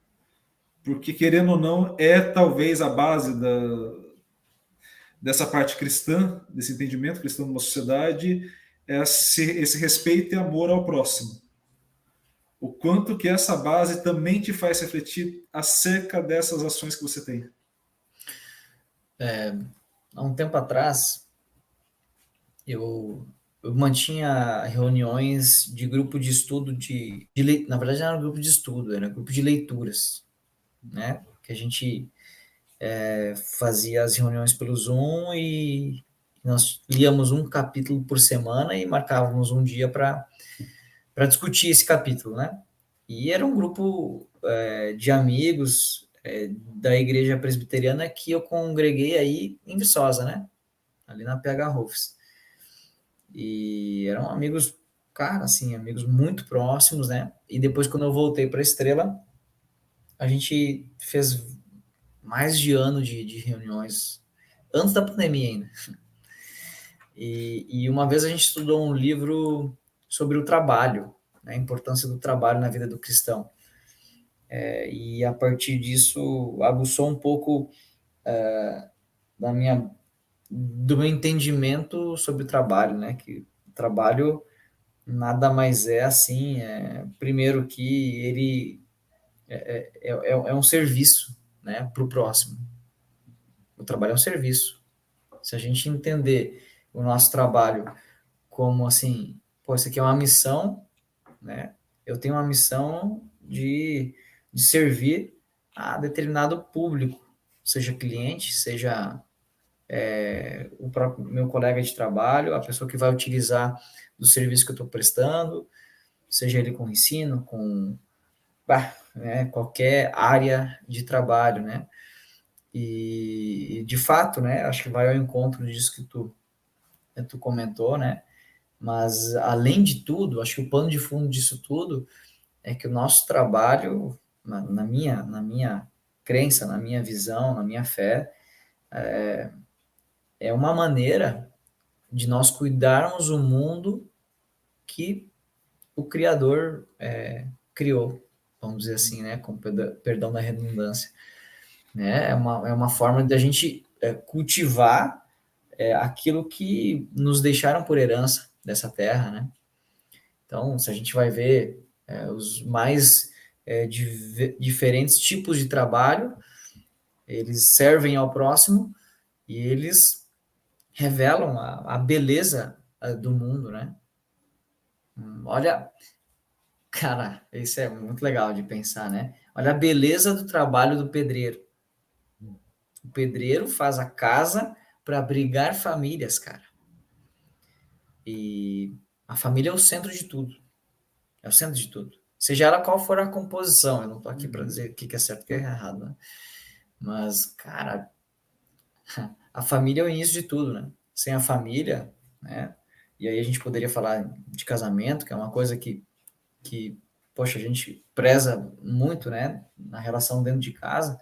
Porque, querendo ou não, talvez a base dessa parte cristã, desse entendimento cristão de uma sociedade, esse respeito e amor ao próximo. o quanto que essa base também te faz refletir acerca dessas ações que você tem. Há um tempo atrás, eu mantinha reuniões de grupo de estudo na verdade não era um grupo de estudo, era um grupo de leituras, né? Que a gente fazia as reuniões pelo Zoom e nós líamos um capítulo por semana e marcávamos um dia para discutir esse capítulo, né? E era um grupo de amigos da igreja presbiteriana que eu congreguei aí em Viçosa, né? Ali na PH Rufus. E eram amigos, cara, assim, amigos muito próximos, né? E depois, quando eu voltei para a Estrela, a gente fez mais de ano de reuniões, antes da pandemia ainda. E uma vez a gente estudou um livro sobre o trabalho, né, a importância do trabalho na vida do cristão. E a partir disso, aguçou um pouco da do meu entendimento sobre o trabalho, né? Que o trabalho nada mais é assim, primeiro que ele é um serviço, né, para o próximo. O trabalho é um serviço. Se a gente entender o nosso trabalho como assim, pô, isso aqui é uma missão, né? Eu tenho uma missão de servir a determinado público, seja cliente, seja o próprio meu colega de trabalho, a pessoa que vai utilizar do serviço que eu estou prestando, seja ele com ensino, com né, qualquer área de trabalho, né? E de fato, né? Acho que vai ao encontro disso que tu comentou, né? Mas além de tudo, acho que o pano de fundo disso tudo é que o nosso trabalho, na minha crença, na minha visão, na minha fé, é uma maneira de nós cuidarmos o mundo que o Criador criou, vamos dizer assim, né? Com perdão da redundância. Né? É uma forma de a gente cultivar aquilo que nos deixaram por herança dessa terra, né? Então, se a gente vai ver os mais diferentes tipos de trabalho, eles servem ao próximo e eles revelam a beleza do mundo, né? Olha, cara, isso é muito legal de pensar, né? Olha a beleza do trabalho do pedreiro. O pedreiro faz a casa para abrigar famílias, cara. E a família é o centro de tudo. É o centro de tudo. Seja ela qual for a composição. Eu não tô aqui para dizer o que é certo e o que é errado, né? Mas, cara, a família é o início de tudo, né? Sem a família, né? E aí a gente poderia falar de casamento, que é uma coisa que poxa, a gente preza muito, né? Na relação dentro de casa.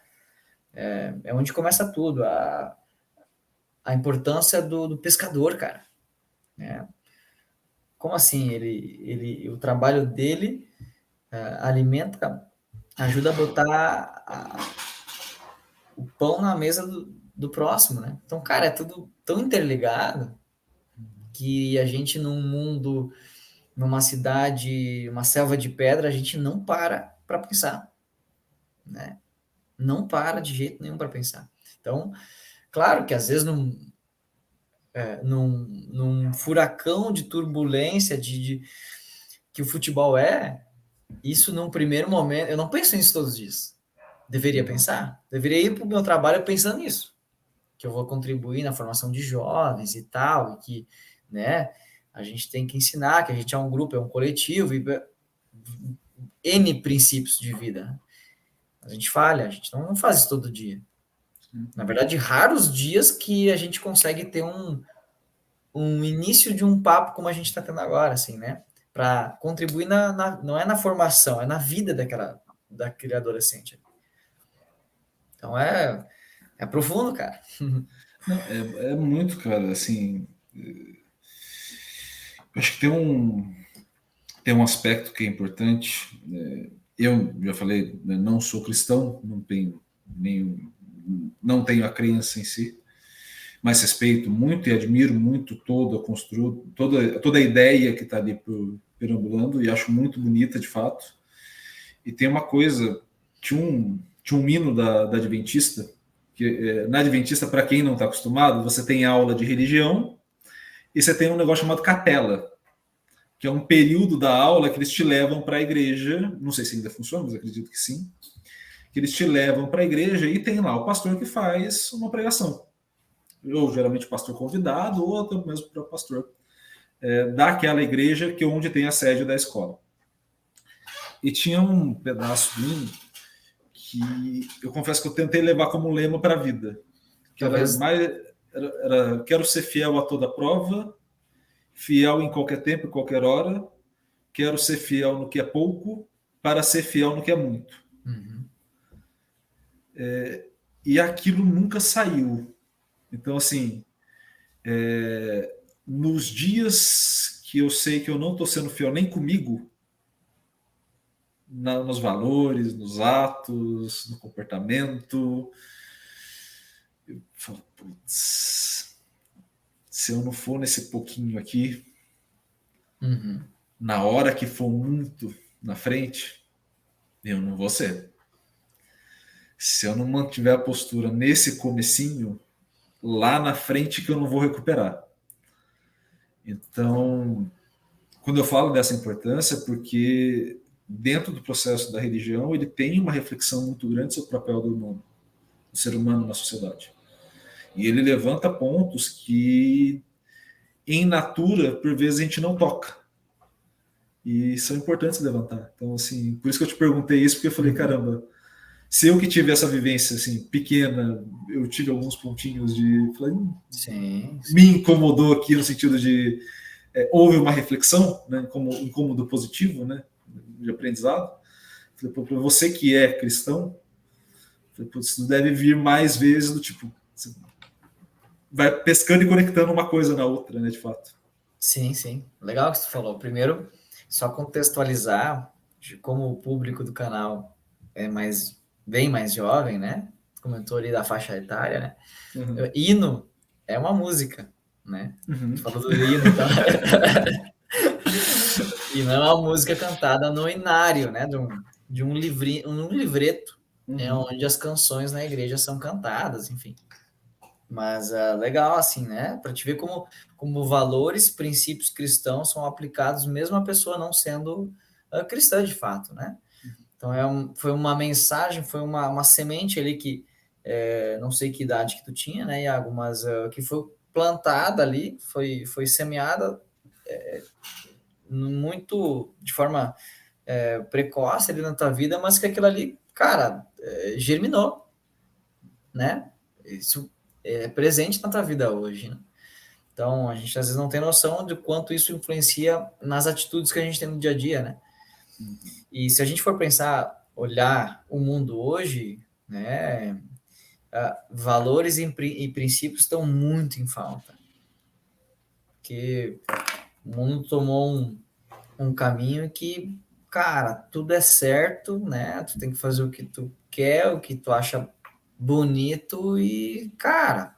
É onde começa tudo. A importância do pescador, cara. Né? Como assim? O trabalho dele alimenta, ajuda a botar o pão na mesa do próximo, né? Então, cara, é tudo tão interligado que a gente num mundo, numa cidade, uma selva de pedra, a gente não para pensar, né? Não para de jeito nenhum para pensar. Então, claro que às vezes num furacão de turbulência que o futebol isso num primeiro momento, eu não penso nisso todos os dias. Deveria pensar? Deveria ir para o meu trabalho pensando nisso, que eu vou contribuir na formação de jovens e tal, e que, né, a gente tem que ensinar que a gente é um grupo, é um coletivo, e N princípios de vida. Né? A gente falha, a gente não faz isso todo dia. Na verdade, raros dias que a gente consegue ter um início de um papo como a gente está tendo agora, assim, né? Para contribuir não é na formação, é na vida daquele adolescente. Então é profundo, cara. Não, é muito, cara, assim. Acho que tem um aspecto que é importante. Eu já falei, né, não sou cristão, não tenho a crença em si, mas respeito muito e admiro muito toda a ideia que está ali perambulando e acho muito bonita, de fato. E tem uma coisa, tinha um hino da Adventista, que na Adventista, para quem não está acostumado, você tem aula de religião e você tem um negócio chamado capela, que é um período da aula que eles te levam para a igreja, não sei se ainda funciona, mas acredito que sim, que eles te levam para a igreja e tem lá o pastor que faz uma pregação. Ou geralmente o pastor convidado, ou até mesmo para o pastor daquela igreja que é onde tem a sede da escola. E tinha um pedaço do hino que eu confesso que eu tentei levar como lema para a vida. Que era quero ser fiel a toda prova, fiel em qualquer tempo, em qualquer hora, quero ser fiel no que é pouco, para ser fiel no que é muito. Uhum. E aquilo nunca saiu. Então, assim, nos dias que eu sei que eu não estou sendo fiel nem comigo, nos valores, nos atos, no comportamento, eu falo, putz, se eu não for nesse pouquinho aqui, na hora que for muito na frente, eu não vou ser. Se eu não mantiver a postura nesse comecinho, lá na frente que eu não vou recuperar. Então, quando eu falo dessa importância, porque dentro do processo da religião, ele tem uma reflexão muito grande sobre o papel do ser humano na sociedade. E ele levanta pontos que, em natura, por vezes a gente não toca. E são importantes levantar. Então, assim, por isso que eu te perguntei isso, porque eu falei, caramba, se eu que tive essa vivência, assim, pequena, eu tive alguns pontinhos de... Falei, Sim. Me incomodou aqui no sentido de... houve uma reflexão, né, como incômodo positivo, né, de aprendizado. Para você que é cristão, isso deve vir mais vezes do tipo... vai pescando e conectando uma coisa na outra, né, de fato. Sim, sim. Legal que você falou. Primeiro, só contextualizar de como o público do canal é bem mais jovem, né? Comentou ali da faixa etária, né? Uhum. Hino é uma música, né? Uhum. Falou do hino, então. Hino é uma música cantada no inário, né? De um livreto, onde as canções na igreja são cantadas, enfim. Mas legal, assim, né? Para te ver como valores, princípios cristãos são aplicados mesmo a pessoa não sendo cristã de fato, né? Então foi uma mensagem, foi uma semente ali que não sei que idade que tu tinha, né, Iago, mas que foi plantada ali, foi semeada muito de forma precoce ali na tua vida, mas que aquilo ali, cara, germinou, né? Isso é presente na tua vida hoje, né? Então, a gente às vezes não tem noção de quanto isso influencia nas atitudes que a gente tem no dia a dia, né? E se a gente for pensar, olhar o mundo hoje, né, valores e princípios estão muito em falta. Porque o mundo tomou um caminho que, cara, tudo é certo, né? Tu tem que fazer o que tu quer, o que tu acha bonito e, cara,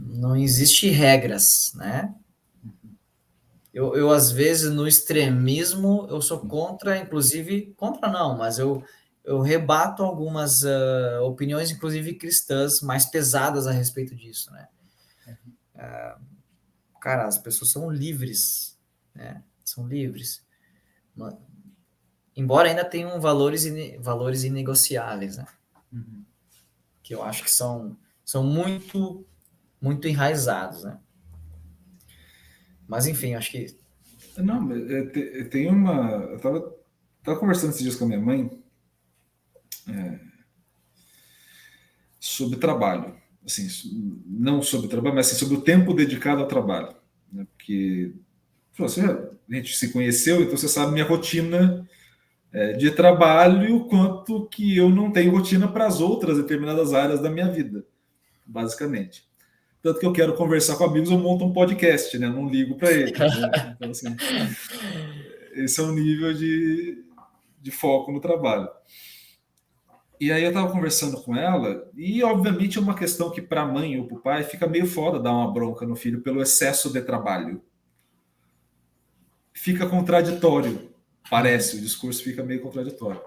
não existe regras, né? Eu, às vezes, no extremismo, eu sou contra, inclusive, contra não, mas eu rebato algumas opiniões, inclusive cristãs, mais pesadas a respeito disso, né? Cara, as pessoas são livres, né? São livres. Embora ainda tenham valores inegociáveis, né? Que eu acho que são muito, muito enraizados, né? Mas, enfim, acho que... Não, tem uma... Eu tava conversando esses dias com a minha mãe sobre trabalho. Assim, não sobre trabalho, mas assim, sobre o tempo dedicado ao trabalho. Né? Porque a gente se conheceu, então você sabe minha rotina de trabalho e o quanto que eu não tenho rotina para as outras determinadas áreas da minha vida, basicamente. Tanto que eu quero conversar com amigos, eu monto um podcast, né? Eu não ligo para eles. Né? Então, assim, esse é o nível de foco no trabalho. E aí eu estava conversando com ela, e obviamente é uma questão que para a mãe ou para o pai fica meio foda dar uma bronca no filho pelo excesso de trabalho. Fica contraditório. Parece, o discurso fica meio contraditório.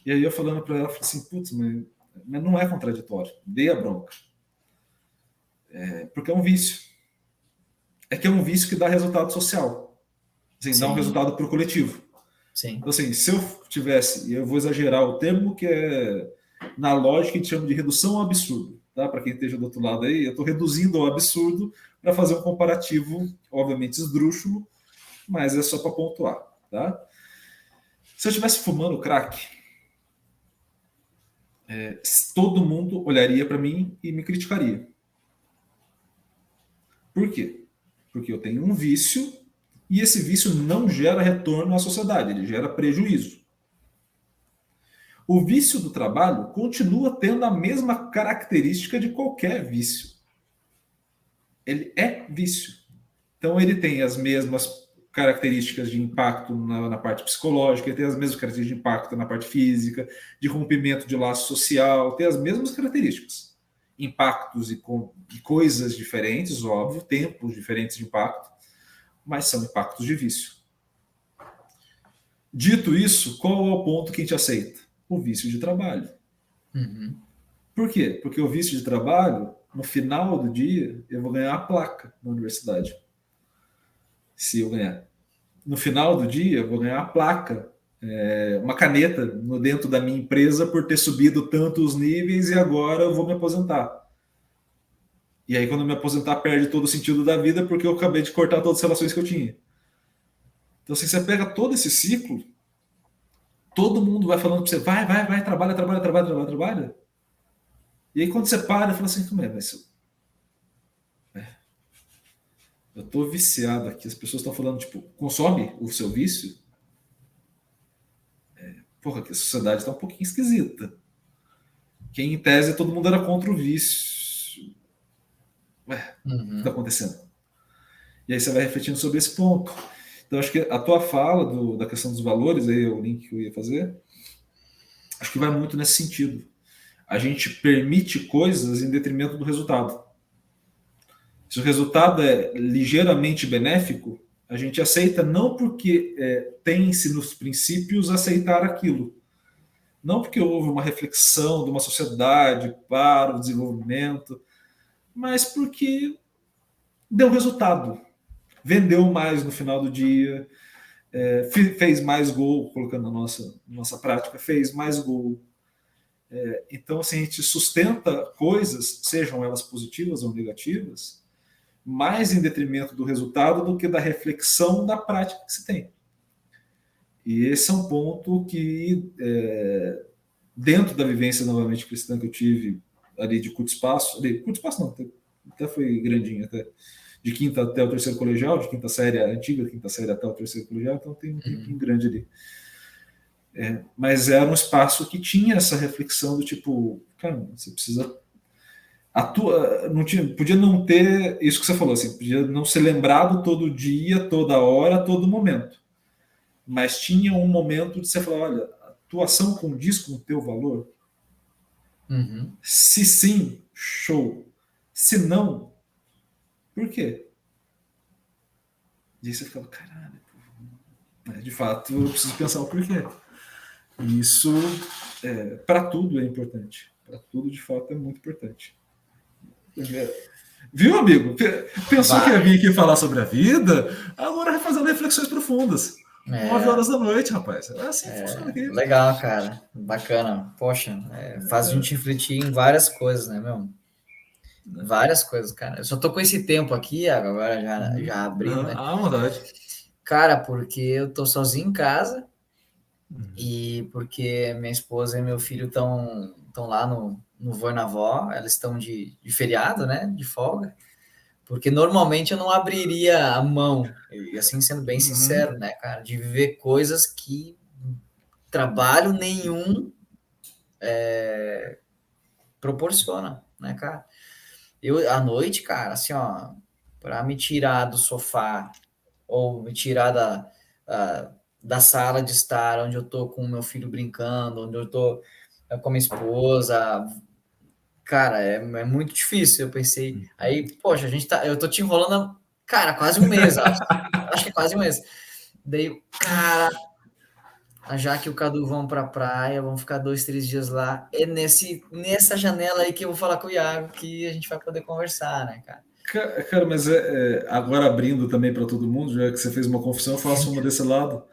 E aí eu falando para ela, falei assim, putz, mas não é contraditório, dei a bronca. Porque é um vício. É que é um vício que dá resultado social. Assim, dá um resultado para o coletivo. Sim. Então, assim, se eu tivesse, e eu vou exagerar o termo que é na lógica que a gente chama de redução ao absurdo, tá? Para quem esteja do outro lado aí, eu estou reduzindo ao absurdo para fazer um comparativo, obviamente esdrúxulo, mas é só para pontuar, tá? Se eu estivesse fumando crack, todo mundo olharia para mim e me criticaria. Por quê? Porque eu tenho um vício e esse vício não gera retorno à sociedade, ele gera prejuízo. O vício do trabalho continua tendo a mesma característica de qualquer vício. Ele é vício. Então, ele tem as mesmas características de impacto na parte psicológica, ele tem as mesmas características de impacto na parte física, de rompimento de laço social, tem as mesmas características. Impactos e coisas diferentes, óbvio, tempos diferentes de impacto, mas são impactos de vício. Dito isso, qual é o ponto que a gente aceita? O vício de trabalho. Uhum. Por quê? Porque o vício de trabalho, no final do dia, eu vou ganhar a placa na universidade. Se eu ganhar. No final do dia, eu vou ganhar a placa, uma caneta dentro da minha empresa por ter subido tantos níveis e agora eu vou me aposentar. E aí, quando eu me aposentar, perde todo o sentido da vida porque eu acabei de cortar todas as relações que eu tinha. Então, se você pega todo esse ciclo, todo mundo vai falando para você, vai, trabalha. E aí, quando você para, fala assim, como é, mas eu tô viciado aqui, as pessoas estão falando, tipo, consome o seu vício? Porra, que a sociedade está um pouquinho esquisita. Que em tese todo mundo era contra o vício. Ué, o que está acontecendo? E aí você vai refletindo sobre esse ponto. Então, acho que a tua fala da questão dos valores, aí é o link que eu ia fazer, acho que vai muito nesse sentido. A gente permite coisas em detrimento do resultado. Se o resultado é ligeiramente benéfico, a gente aceita não porque tem-se nos princípios aceitar aquilo. Não porque houve uma reflexão de uma sociedade para o desenvolvimento, mas porque deu resultado. Vendeu mais no final do dia, fez mais gol, colocando na nossa prática, fez mais gol. Então, assim, a gente sustenta coisas, sejam elas positivas ou negativas, mais em detrimento do resultado do que da reflexão da prática que se tem. E esse é um ponto que, dentro da vivência novamente cristã que eu tive ali de curto espaço não, até foi grandinho, até de quinta até o terceiro colegial, de quinta série antiga, quinta série até o terceiro colegial, então tem um tempinho grande ali. Mas era um espaço que tinha essa reflexão do tipo, cara, você precisa podia não ter isso que você falou, assim, podia não ser lembrado todo dia, toda hora, todo momento. Mas tinha um momento de você falar, olha, a tua ação condiz com o teu valor? Uhum. Se sim, show. Se não, por quê? E aí você fala, caralho, de fato, eu preciso pensar o porquê. E isso, para tudo é importante. Para tudo, de fato, é muito importante. Viu, amigo? Pensou que ia vir aqui falar sobre a vida? Agora vai fazendo reflexões profundas. 9 horas da noite, rapaz. É assim que funciona aqui. Legal, cara. Bacana. Poxa, faz a gente refletir em várias coisas, né, meu? Várias coisas, cara. Eu só tô com esse tempo aqui, agora já abrindo, né? À vontade. Cara, porque eu tô sozinho em casa e porque minha esposa e meu filho estão lá no vô e na avó, elas estão de feriado, né? De folga. Porque normalmente eu não abriria a mão, e assim sendo bem sincero, né, cara, de viver coisas que trabalho nenhum proporciona, né, cara? Eu, à noite, cara, assim, ó, para me tirar do sofá ou me tirar da sala de estar onde eu tô com o meu filho brincando, onde eu tô com a minha esposa, cara, é muito difícil. Eu pensei, aí, poxa, eu tô te enrolando, cara, quase um mês, acho que é quase um mês. Daí, cara, a Jaque e o Cadu vão para a praia, vão ficar 2, 3 dias lá. É nessa janela aí que eu vou falar com o Iago que a gente vai poder conversar, né, cara? Cara, mas agora abrindo também para todo mundo, já que você fez uma confissão, eu faço uma desse lado.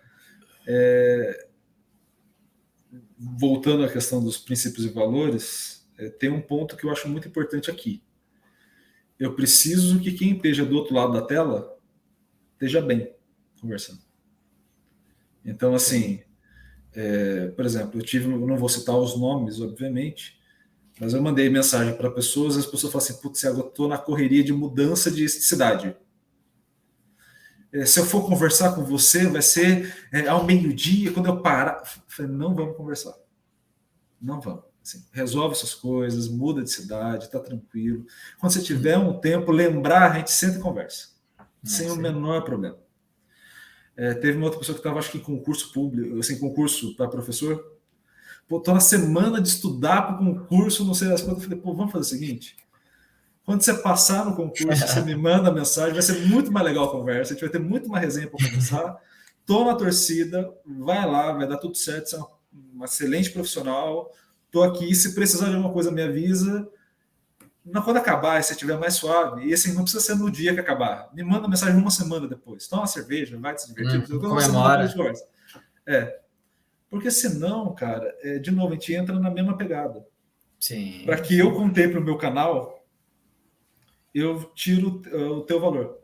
Voltando à questão dos princípios e valores, tem um ponto que eu acho muito importante aqui. Eu preciso que quem esteja do outro lado da tela esteja bem conversando. Então, assim, por exemplo, eu não vou citar os nomes, obviamente, mas eu mandei mensagem para pessoas e as pessoas falam assim, putz, eu estou na correria de mudança de cidade. Se eu for conversar com você, vai ser ao meio-dia, quando eu parar. Eu falei, não vamos conversar. Não vamos. Assim, resolve suas coisas, muda de cidade, tá tranquilo. Quando você tiver um tempo, lembrar, a gente senta e conversa. Sem o menor problema. Teve uma outra pessoa que estava, acho que em concurso público, assim, concurso para professor. Pô, tô na semana de estudar para o concurso, não sei das quantas. Eu falei, pô, vamos fazer o seguinte. Quando você passar no concurso, você me manda mensagem, vai ser muito mais legal a conversa, a gente vai ter muito mais resenha para conversar. Tô na torcida, vai lá, vai dar tudo certo, você é uma excelente profissional, tô aqui, se precisar de alguma coisa me avisa. Quando acabar, se estiver mais suave, e assim, não precisa ser no dia que acabar, me manda mensagem uma semana depois, toma uma cerveja, vai se divertir, uma semana depois. Porque senão, cara, de novo, a gente entra na mesma pegada. Para que eu contemple o meu canal, eu tiro o teu valor.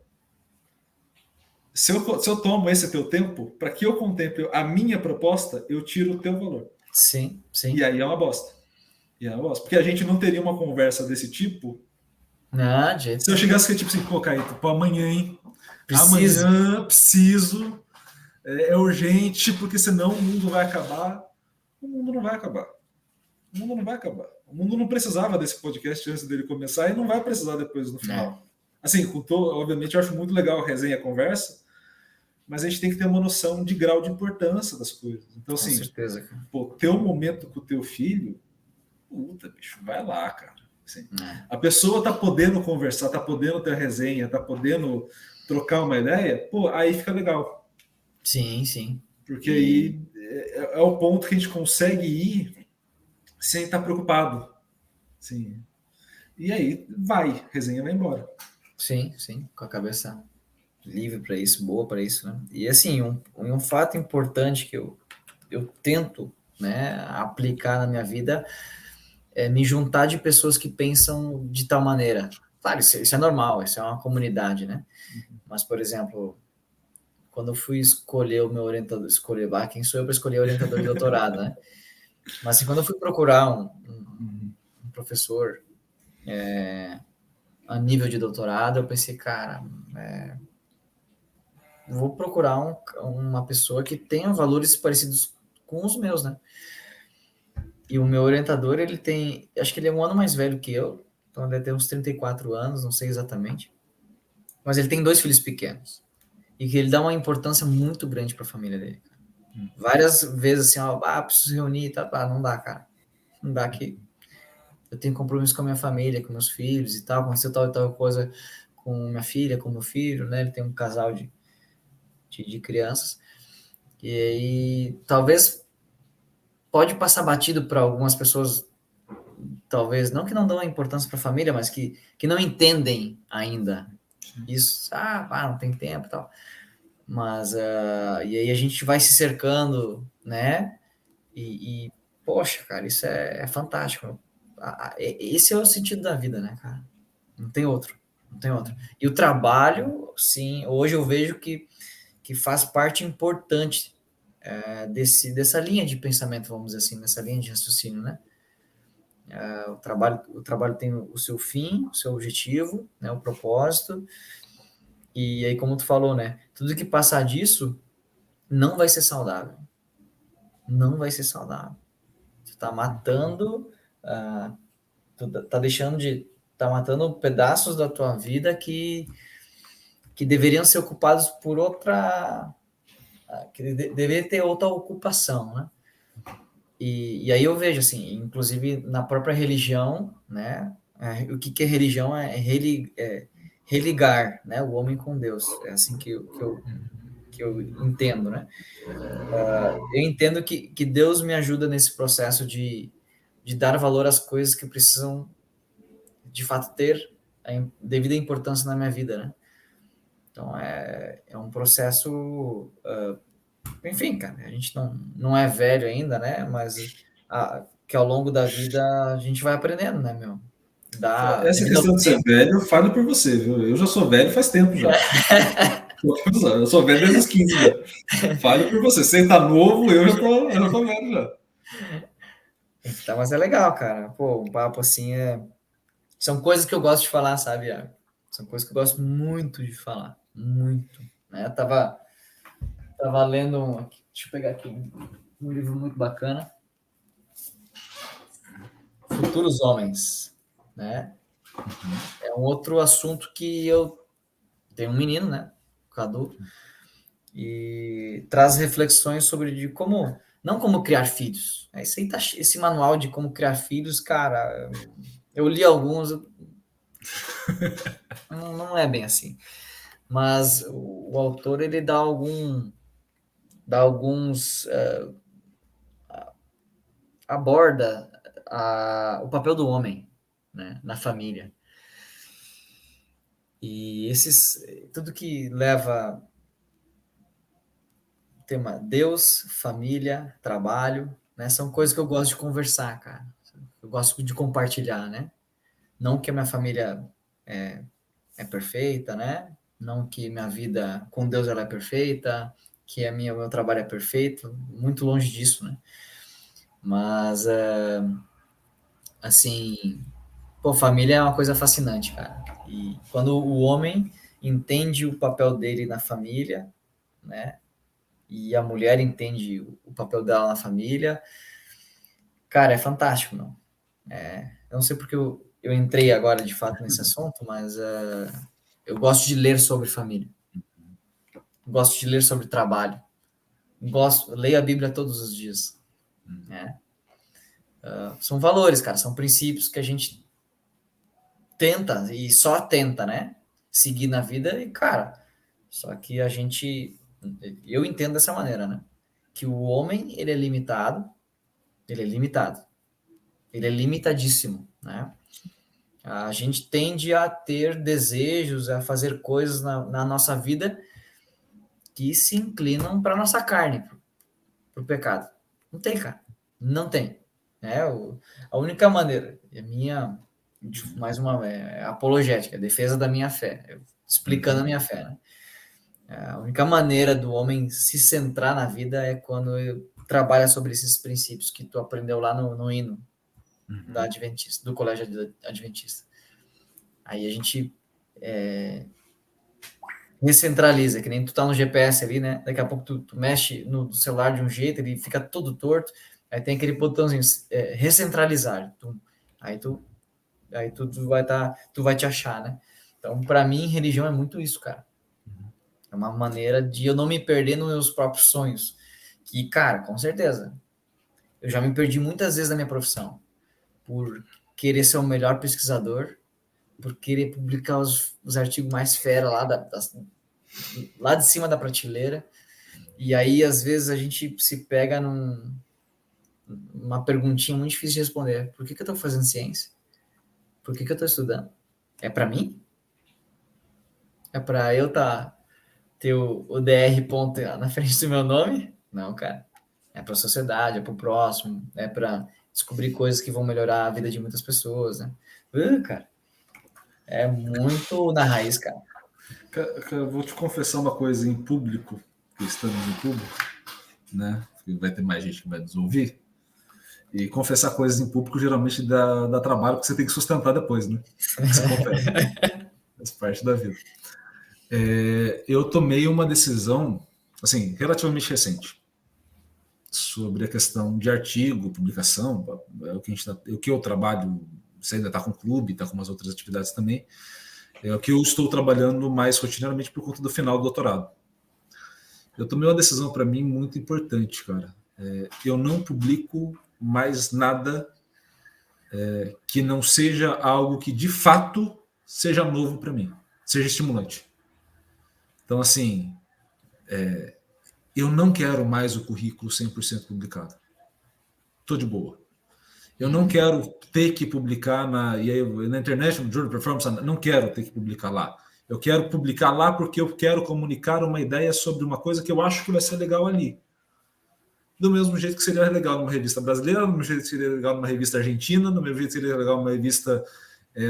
Se eu tomo esse teu tempo, para que eu contemple a minha proposta, eu tiro o teu valor. Sim. E aí é uma bosta. Porque a gente não teria uma conversa desse tipo. Não, gente. Se eu chegasse aqui, tipo assim, pô, Caíto, pô, amanhã, hein? Preciso. Amanhã, preciso. É urgente, porque senão o mundo vai acabar. O mundo não vai acabar. O mundo não vai acabar. O mundo não precisava desse podcast antes dele começar e não vai precisar depois no final. Assim, obviamente, eu acho muito legal a resenha e a conversa, mas a gente tem que ter uma noção de grau de importância das coisas. Então, assim, com certeza, cara. Pô, ter um momento com o teu filho, puta, bicho, vai lá, cara. Assim, a pessoa tá podendo conversar, tá podendo ter resenha, tá podendo trocar uma ideia, pô, aí fica legal. Sim. Porque aí é o ponto que a gente consegue ir sem estar preocupado. Sim. E aí resenha vai embora. Sim, com a cabeça livre para isso, boa para isso, né? E assim, um fato importante que eu tento, né, aplicar na minha vida é me juntar de pessoas que pensam de tal maneira. Claro, isso é normal, isso é uma comunidade, né? Mas, por exemplo, quando eu fui escolher o meu orientador, quem sou eu para escolher o orientador de doutorado, né? Mas assim, quando eu fui procurar um professor a nível de doutorado, eu pensei, cara, vou procurar uma pessoa que tenha valores parecidos com os meus, né? E o meu orientador, ele tem, acho que ele é um ano mais velho que eu, então ele deve ter uns 34 anos, não sei exatamente, mas ele tem 2 filhos pequenos, e que ele dá uma importância muito grande para a família dele. Várias vezes assim, preciso reunir, tá, não dá, cara, não dá, que eu tenho compromisso com a minha família, com meus filhos e tal, aconteceu tal e tal coisa com minha filha, com meu filho, né, ele tem um casal de crianças, e aí talvez pode passar batido para algumas pessoas, talvez, não que não dão a importância para a família, mas que não entendem ainda isso, não tem tempo e tal, mas, e aí a gente vai se cercando, né, e poxa, cara, isso é fantástico, esse é o sentido da vida, né, cara, não tem outro, e o trabalho, sim, hoje eu vejo que faz parte importante dessa linha de pensamento, vamos dizer assim, nessa linha de raciocínio, né? O trabalho tem o seu fim, o seu objetivo, né, o propósito, e aí, como tu falou, né, tudo que passar disso não vai ser saudável. Não vai ser saudável. Tu tá matando, tá matando pedaços da tua vida que deveriam ser ocupados por outra, que deveria ter outra ocupação, né? E aí eu vejo, assim, inclusive na própria religião, né? O que é religião é religar, né? O homem com Deus. É assim que eu que eu entendo, né? Eu entendo que Deus me ajuda nesse processo de dar valor às coisas que precisam, de fato, ter a devida importância na minha vida, né? Então, é um processo, enfim, cara, a gente não é velho ainda, né? Mas que ao longo da vida a gente vai aprendendo, né, meu? Essa Devido ao questão de ser tempo. velho, eu falo por você, viu? Eu já sou velho faz tempo já. Eu sou velho desde os 15 já. Fale por você. Você tá novo, eu já tô velho já. Então, mas é legal, cara. Pô, um papo assim são coisas que eu gosto de falar, sabe, Iago? São coisas que eu gosto muito de falar. Muito. Né? Tava lendo deixa eu pegar aqui um livro muito bacana. Futuros Homens, né? É um outro assunto que eu tenho um menino, né? O Cadu, e traz reflexões sobre de como, não como criar filhos. Isso aí esse manual de como criar filhos, cara, eu li alguns, não é bem assim. Mas o autor, ele dá alguns, aborda o papel do homem, né, na família. E tudo que leva tema Deus, família, trabalho, né, são coisas que eu gosto de conversar, cara. Eu gosto de compartilhar, né? Não que a minha família é perfeita, né? Não que minha vida com Deus ela é perfeita, que meu trabalho é perfeito, muito longe disso, né? Mas, assim, pô, família é uma coisa fascinante, cara. E quando o homem entende o papel dele na família, né? E a mulher entende o papel dela na família, cara, é fantástico, não? Eu não sei porque eu entrei agora, de fato, nesse assunto, mas eu gosto de ler sobre família. Gosto de ler sobre trabalho. Leio a Bíblia todos os dias, né? São valores, cara, são princípios que a gente tenta, e só tenta, né? Seguir na vida, e, cara, só que eu entendo dessa maneira, né? Que o homem, ele é limitado, ele é limitadíssimo, né? A gente tende a ter desejos, a fazer coisas na nossa vida que se inclinam para nossa carne, para o pecado. Não tem, cara. Não tem. A única maneira, mais uma apologética, defesa da minha fé, explicando a minha fé, né? A única maneira do homem se centrar na vida é quando trabalha sobre esses princípios que tu aprendeu lá no hino da Adventista, do Colégio Adventista. Aí a gente recentraliza, que nem tu tá no GPS ali, né? Daqui a pouco tu mexe no celular de um jeito, ele fica todo torto, aí tem aquele botãozinho, recentralizar. Tu vai te achar, né? Então, para mim, religião é muito isso, cara. É uma maneira de eu não me perder nos meus próprios sonhos. Que, cara, com certeza, eu já me perdi muitas vezes na minha profissão por querer ser o melhor pesquisador, por querer publicar os artigos mais fera lá de cima da prateleira. E aí, às vezes, a gente se pega numa perguntinha muito difícil de responder. Por que eu estou fazendo ciência? Por que eu estou estudando? É para mim? É para eu ter o DR ponto na frente do meu nome? Não, cara. É para a sociedade, é para o próximo, é para descobrir coisas que vão melhorar a vida de muitas pessoas, né? Cara, é muito na raiz, cara. Eu vou te confessar uma coisa em público, que estamos em público, né? Vai ter mais gente que vai nos ouvir. E confessar coisas em público geralmente dá trabalho, porque você tem que sustentar depois, né? Você confessa. Faz parte da vida. Eu tomei uma decisão, assim, relativamente recente, sobre a questão de artigo, publicação, o que eu trabalho, você ainda está com o clube, está com umas outras atividades também, é o que eu estou trabalhando mais rotineiramente por conta do final do doutorado. Eu tomei uma decisão para mim muito importante, cara. Eu não publico mais nada que não seja algo que de fato seja novo para mim, seja estimulante. Então, assim, Eu não quero mais o currículo 100% publicado. Estou de boa. Eu não quero ter que publicar na International Journal of Performance, não quero ter que publicar lá. Eu quero publicar lá porque eu quero comunicar uma ideia sobre uma coisa que eu acho que vai ser legal ali. Do mesmo jeito que seria legal numa revista brasileira, do mesmo jeito que seria legal numa revista argentina, do mesmo jeito que seria legal numa revista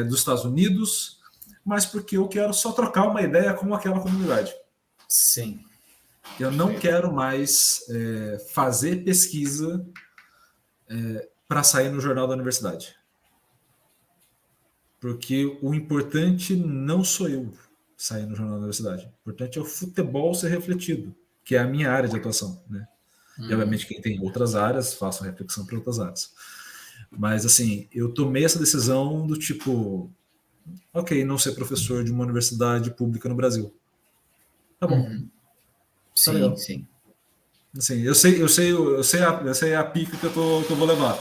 dos Estados Unidos, mas porque eu quero só trocar uma ideia com aquela comunidade. Sim. Eu não quero mais fazer pesquisa para sair no jornal da universidade. Porque o importante não sou eu sair no jornal da universidade. O importante é o futebol ser refletido, que é a minha área de atuação, né? E, obviamente, quem tem outras áreas, faça reflexão para outras áreas. Mas, assim, eu tomei essa decisão do tipo, ok, não ser professor de uma universidade pública no Brasil. Tá bom. Sim, legal. sim. Assim, eu sei a pica que eu vou levar.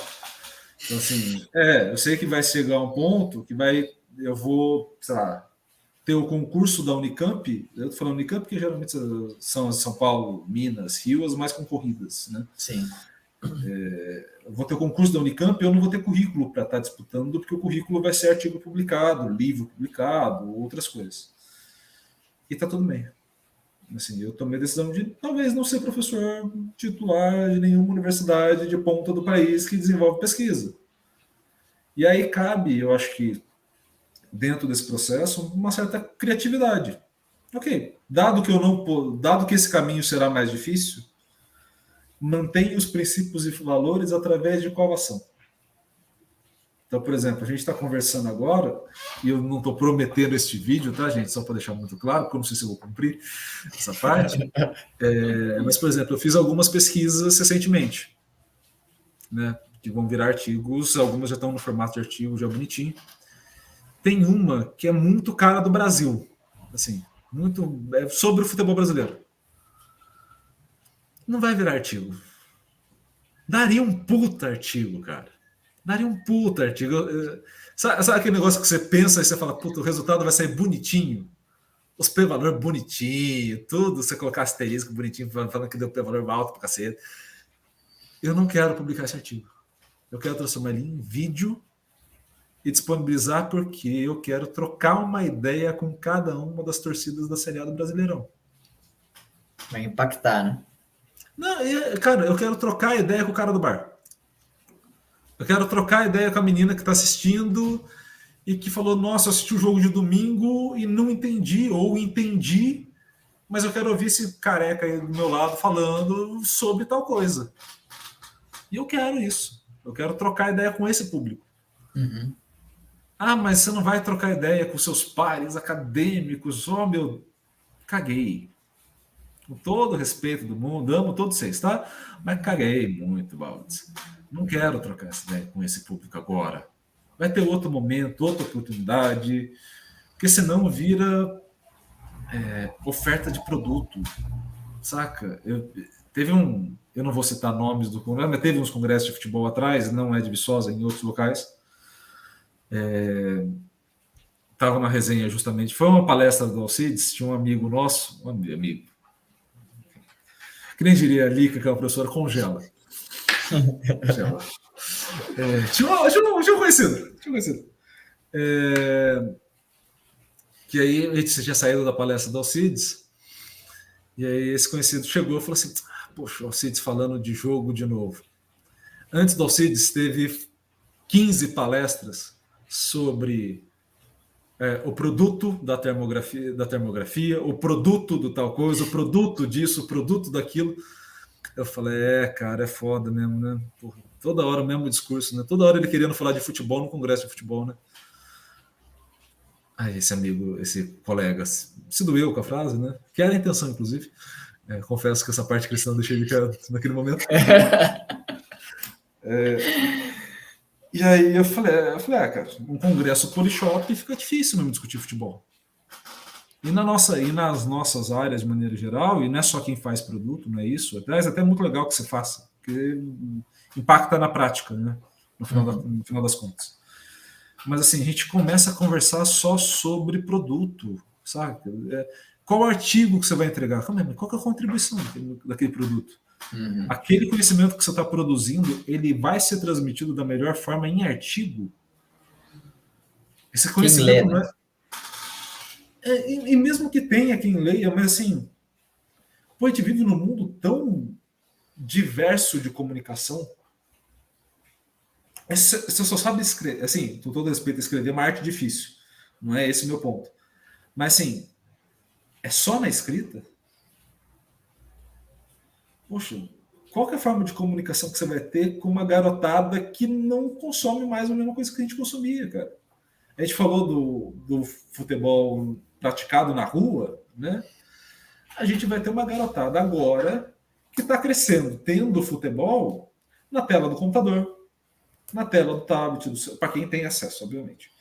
Então, assim, eu sei que vai chegar um ponto que eu vou, sei lá, ter o concurso da Unicamp. Eu tô falando Unicamp porque geralmente são São Paulo, Minas, Rio as mais concorridas, né? Sim. Eu vou ter o concurso da Unicamp e eu não vou ter currículo para estar disputando, porque o currículo vai ser artigo publicado, livro publicado, outras coisas. E tá tudo bem. Assim, eu tomei a decisão de talvez não ser professor titular de nenhuma universidade de ponta do país que desenvolve pesquisa. E aí cabe, eu acho que, dentro desse processo, uma certa criatividade. Ok, dado que esse caminho será mais difícil, mantenha os princípios e valores através de qual ação? Então, por exemplo, a gente está conversando agora, e eu não estou prometendo este vídeo, tá, gente? Só para deixar muito claro, porque eu não sei se eu vou cumprir essa parte. Mas, por exemplo, eu fiz algumas pesquisas recentemente, né, que vão virar artigos, algumas já estão no formato de artigo, já bonitinho. Tem uma que é muito cara do Brasil, assim, muito sobre o futebol brasileiro. Não vai virar artigo. Daria um puta artigo, cara. Daria um puta artigo. Sabe aquele negócio que você pensa e você fala, puta, o resultado vai sair bonitinho? Os P-valor bonitinho, tudo, você colocar asterisco bonitinho, falando que deu P-valor alto pra cacete. Eu não quero publicar esse artigo. Eu quero transformar ele em vídeo e disponibilizar porque eu quero trocar uma ideia com cada uma das torcidas da Série A do Brasileirão. Vai impactar, né? Não, cara, eu quero trocar ideia com o cara do bar. Eu quero trocar ideia com a menina que está assistindo e que falou, nossa, eu assisti o jogo de domingo e não entendi, ou entendi, mas eu quero ouvir esse careca aí do meu lado falando sobre tal coisa. E eu quero isso. Eu quero trocar ideia com esse público. Uhum. Ah, mas você não vai trocar ideia com seus pares acadêmicos? Oh, meu... Caguei. Com todo o respeito do mundo, amo todos vocês, tá? Mas caguei muito, Valdes. Não quero trocar essa ideia com esse público agora. Vai ter outro momento, outra oportunidade, porque senão vira oferta de produto, saca? Eu não vou citar nomes do congresso, mas teve uns congressos de futebol atrás, não é de Viçosa, em outros locais. Estava na resenha justamente, foi uma palestra do Alcides, tinha um amigo nosso, um amigo, que nem diria a Lica, que é uma professora, congela. Tinha um conhecido. Que aí a gente tinha saído da palestra do Alcides, e aí esse conhecido chegou e falou assim, poxa, o Alcides falando de jogo de novo. Antes do Alcides teve 15 palestras sobre o produto da termografia, o produto do tal coisa, o produto disso, o produto daquilo. Eu falei, cara, é foda mesmo, né? Porra, toda hora o mesmo discurso, né? Toda hora ele querendo falar de futebol no congresso de futebol, né? Aí esse amigo, esse colega, se doeu com a frase, né? Que era a intenção, inclusive. Confesso que essa parte cristã eu deixei de cara naquele momento. E aí eu falei, cara, um congresso polishop fica difícil mesmo discutir futebol. E nas nossas áreas, de maneira geral, e não é só quem faz produto, não é isso. Aliás, até muito legal que você faça, porque impacta na prática, né? No final das contas. Mas assim, a gente começa a conversar só sobre produto, sabe? qual artigo que você vai entregar? Qual que é a contribuição daquele produto? Uhum. Aquele conhecimento que você está produzindo, ele vai ser transmitido da melhor forma em artigo? Esse conhecimento Quem lê, não né? e mesmo que tenha quem leia, mas assim, pô, a gente vive num mundo tão diverso de comunicação. Você só sabe escrever, assim, com todo respeito, escrever é uma arte difícil. Não é esse o meu ponto. Mas assim, é só na escrita? Poxa, qual que é a forma de comunicação que você vai ter com uma garotada que não consome mais a mesma coisa que a gente consumia, cara? A gente falou do futebol praticado na rua, né? A gente vai ter uma garotada agora que está crescendo, tendo futebol na tela do computador, na tela do tablet, para quem tem acesso, obviamente.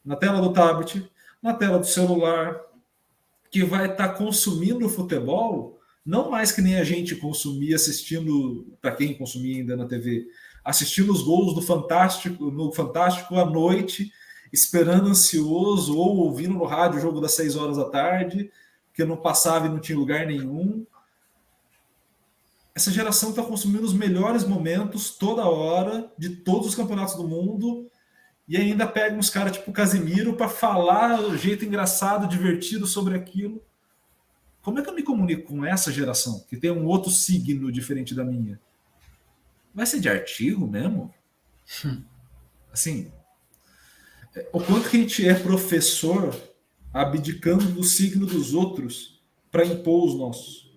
Na tela do tablet, na tela do celular, que vai estar consumindo futebol, não mais que nem a gente consumia assistindo, para quem consumia ainda na TV, assistindo os gols do Fantástico, no Fantástico à noite, esperando ansioso, ou ouvindo no rádio o jogo das 6 horas da tarde, que não passava e não tinha lugar nenhum. Essa geração está consumindo os melhores momentos toda hora de todos os campeonatos do mundo e ainda pega uns caras tipo Casimiro para falar o jeito engraçado, divertido sobre aquilo. Como é que eu me comunico com essa geração que tem um outro signo diferente da minha? Vai ser de artigo mesmo? Assim, o quanto que a gente é professor abdicando do signo dos outros para impor os nossos?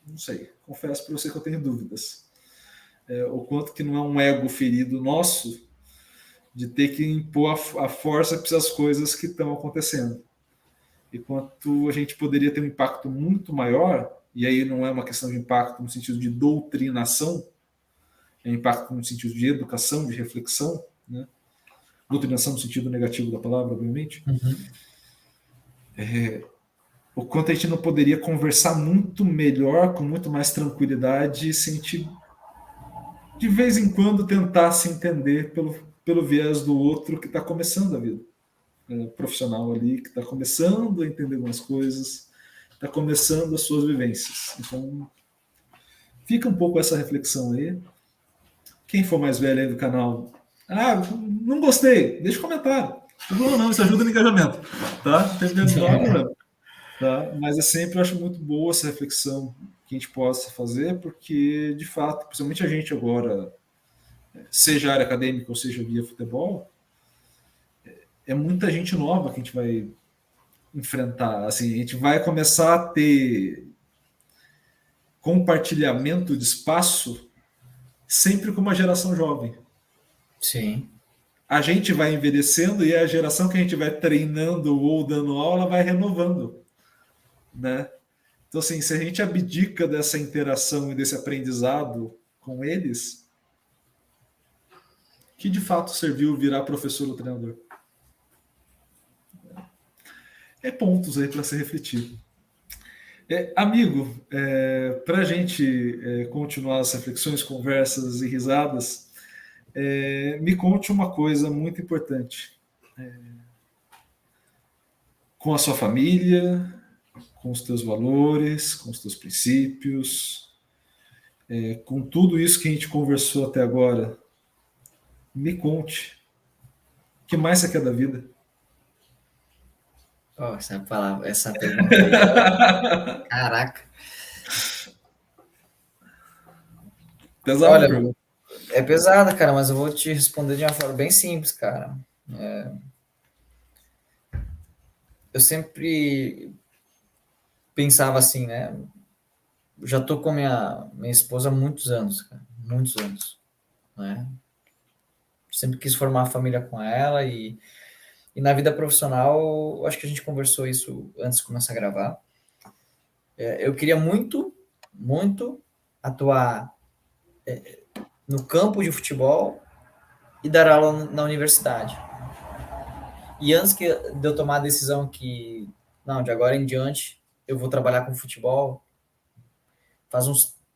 Não sei. Confesso para você que eu tenho dúvidas. O quanto que não é um ego ferido nosso de ter que impor a força para essas coisas que estão acontecendo. E quanto a gente poderia ter um impacto muito maior, e aí não é uma questão de impacto no sentido de doutrinação, é impacto no sentido de educação, de reflexão, né? Doutrinação no sentido negativo da palavra, obviamente. Uhum. O quanto a gente não poderia conversar muito melhor, com muito mais tranquilidade, sem a gente, de vez em quando, tentar se entender pelo viés do outro que está começando a vida. Profissional ali, que está começando a entender algumas coisas, está começando as suas vivências. Então, fica um pouco essa reflexão aí. Quem for mais velho aí do canal, não gostei, deixa um comentário. Não, isso ajuda no engajamento, tá? Não tem problema. Tá? Mas é sempre, eu acho muito boa essa reflexão que a gente possa fazer, porque, de fato, principalmente a gente agora, seja área acadêmica ou seja via futebol, é muita gente nova que a gente vai enfrentar. Assim, a gente vai começar a ter compartilhamento de espaço sempre com uma geração jovem. Sim. A gente vai envelhecendo e a geração que a gente vai treinando ou dando aula vai renovando, né? Então, assim, se a gente abdica dessa interação e desse aprendizado com eles, que de fato serviu virar professor ou treinador? É pontos aí para se refletir. Amigo, para a gente continuar as reflexões, conversas e risadas, me conte uma coisa muito importante. Com a sua família, com os teus valores, com os teus princípios, com tudo isso que a gente conversou até agora, me conte. O que mais você quer da vida? Oh, essa pergunta aí. Caraca. Pesada Olha, pergunta. é pesada, cara, mas eu vou te responder de uma forma bem simples, cara. Eu sempre pensava assim, né? Eu já tô com minha esposa há muitos anos, cara. Muitos anos, né? Sempre quis formar família com ela e na vida profissional, acho que a gente conversou isso antes de começar a gravar. Eu queria muito, muito atuar no campo de futebol e dar aula na universidade. E antes de eu tomar a decisão que, não, de agora em diante, eu vou trabalhar com futebol,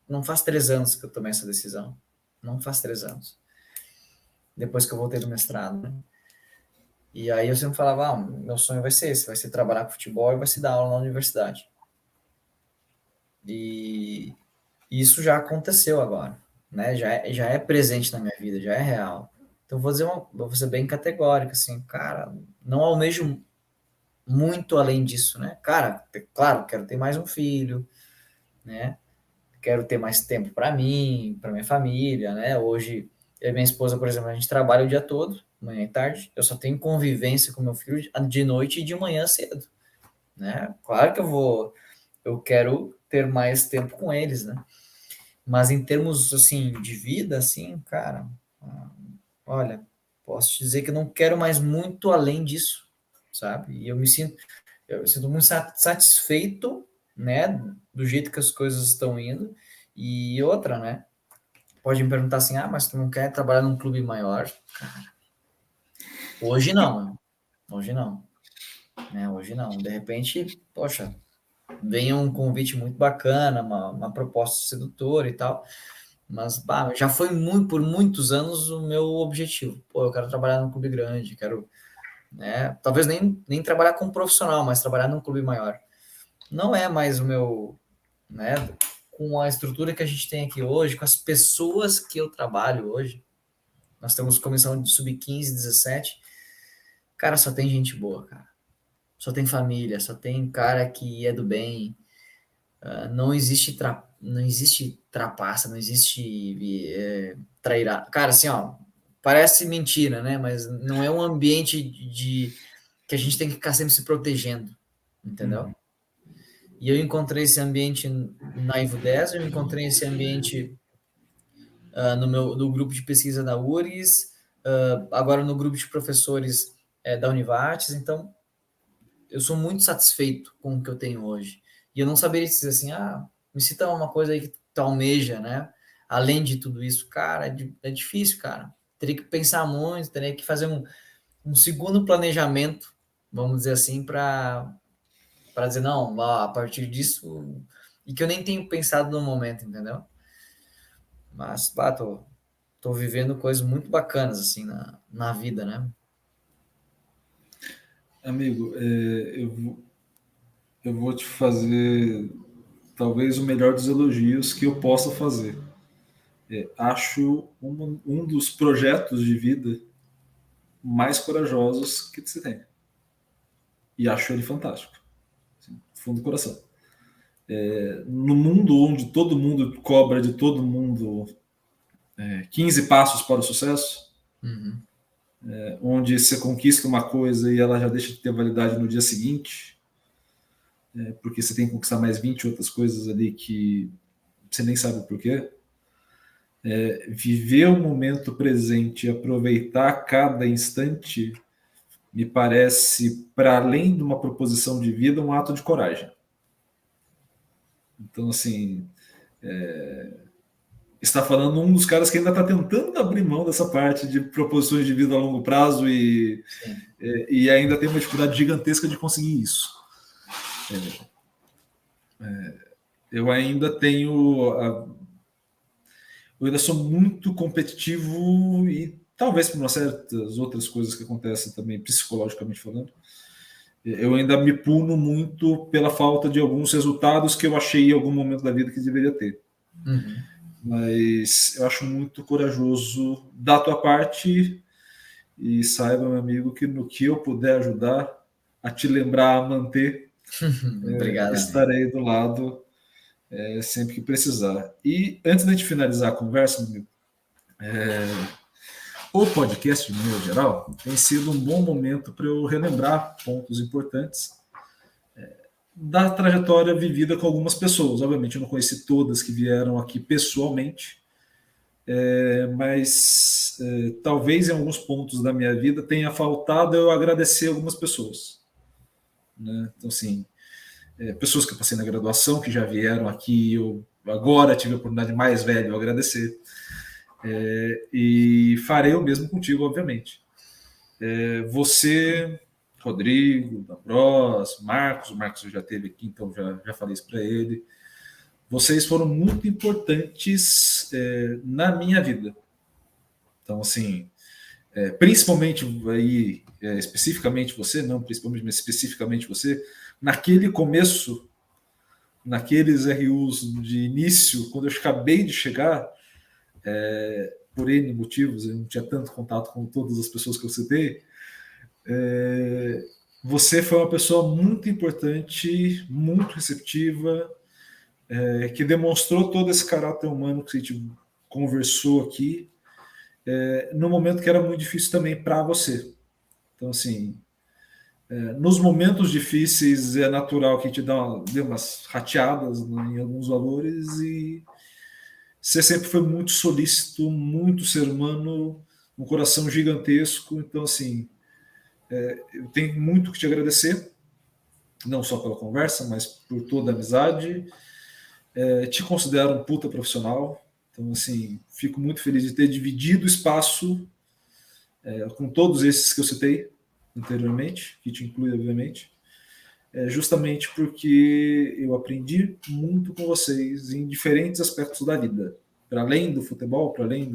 não faz 3 anos que eu tomei essa decisão. Não faz 3 anos. Depois que eu voltei do mestrado, né? E aí eu sempre falava, meu sonho vai ser esse, vai ser trabalhar com futebol e vai ser dar aula na universidade. E isso já aconteceu agora, né? Já é presente na minha vida, já é real. Então vou ser bem categórico, assim, cara, não almejo muito além disso, né? Cara, claro, quero ter mais um filho, né? Quero ter mais tempo para mim, para minha família, né? Hoje, eu e minha esposa, por exemplo, a gente trabalha o dia todo, manhã e tarde. Eu só tenho convivência com meu filho de noite e de manhã cedo, né? Claro que eu quero ter mais tempo com eles, né? Mas em termos, assim, de vida, assim, cara, olha, posso te dizer que eu não quero mais muito além disso, sabe? E eu sinto muito satisfeito, né, do jeito que as coisas estão indo. E outra, né? Pode me perguntar assim, mas tu não quer trabalhar num clube maior? Hoje não, hoje não, né? Hoje não. De repente, poxa, vem um convite muito bacana, uma proposta sedutora e tal, mas já foi muito, por muitos anos o meu objetivo. Pô, eu quero trabalhar num clube grande, quero, né? Talvez nem trabalhar como profissional, mas trabalhar num clube maior. Não é mais o meu, né? Com a estrutura que a gente tem aqui hoje, com as pessoas que eu trabalho hoje, nós temos comissão de sub-15, 17. Cara, só tem gente boa, cara. Só tem família, só tem cara que é do bem. Não existe trapaça, não existe trairá. Cara, assim, ó, parece mentira, né? Mas não é um ambiente que a gente tem que ficar sempre se protegendo, entendeu? E eu encontrei esse ambiente na Ivo 10, eu encontrei esse ambiente no grupo de pesquisa da URGS, agora no grupo de professores da Univates. Então, eu sou muito satisfeito com o que eu tenho hoje. E eu não saberia dizer assim, me cita uma coisa aí que tu almeja, né? Além de tudo isso, cara, é difícil, cara. Teria que pensar muito, teria que fazer um segundo planejamento, vamos dizer assim, para dizer, não, a partir disso, e que eu nem tenho pensado no momento, entendeu? Mas, tô vivendo coisas muito bacanas, assim, na vida, né? Amigo, eu vou te fazer talvez o melhor dos elogios que eu possa fazer. Acho um dos projetos de vida mais corajosos que se tem. E acho ele fantástico. Assim, fundo do coração. No mundo onde todo mundo cobra de todo mundo 15 passos para o sucesso, Uhum. onde você conquista uma coisa e ela já deixa de ter validade no dia seguinte, porque você tem que conquistar mais 20 outras coisas ali que você nem sabe o porquê. Viver o momento presente e aproveitar cada instante me parece, para além de uma proposição de vida, um ato de coragem. Então, assim, está falando um dos caras que ainda está tentando abrir mão dessa parte de proposições de vida a longo prazo e ainda tem uma dificuldade gigantesca de conseguir isso. Eu ainda tenho. Eu ainda sou muito competitivo e talvez por umas certas outras coisas que acontecem também, psicologicamente falando, eu ainda me puno muito pela falta de alguns resultados que eu achei em algum momento da vida que deveria ter. Uhum. Mas eu acho muito corajoso da tua parte e saiba, meu amigo, que no que eu puder ajudar a te lembrar a manter, Obrigado, amigo. estarei do lado sempre que precisar. E antes de a gente finalizar a conversa, meu amigo, o podcast, de maneira geral, tem sido um bom momento para eu relembrar pontos importantes da trajetória vivida com algumas pessoas. Obviamente, eu não conheci todas que vieram aqui pessoalmente, mas talvez em alguns pontos da minha vida tenha faltado eu agradecer algumas pessoas. Né? Então, assim, pessoas que eu passei na graduação, que já vieram aqui, eu agora tive a oportunidade mais velha de agradecer. E farei o mesmo contigo, obviamente. Você, Rodrigo, D'Ambros, Marcos, o Marcos já esteve aqui, então já falei isso para ele. Vocês foram muito importantes na minha vida. Então, assim, principalmente aí especificamente você, não principalmente, mas especificamente você, naquele começo, naqueles RUs de início, quando eu acabei de chegar, por N motivos, eu não tinha tanto contato com todas as pessoas que eu citei, você foi uma pessoa muito importante, muito receptiva, que demonstrou todo esse caráter humano que a gente conversou aqui, no momento que era muito difícil também para você. Então, assim, nos momentos difíceis é natural que a gente dê umas rateadas em alguns valores, e você sempre foi muito solícito, muito ser humano, um coração gigantesco. Então, assim, eu tenho muito que te agradecer, não só pela conversa, mas por toda a amizade. Te considero um puta profissional. Então, assim, fico muito feliz de ter dividido o espaço com todos esses que eu citei anteriormente, que te inclui, obviamente, justamente porque eu aprendi muito com vocês em diferentes aspectos da vida, para além do futebol, para além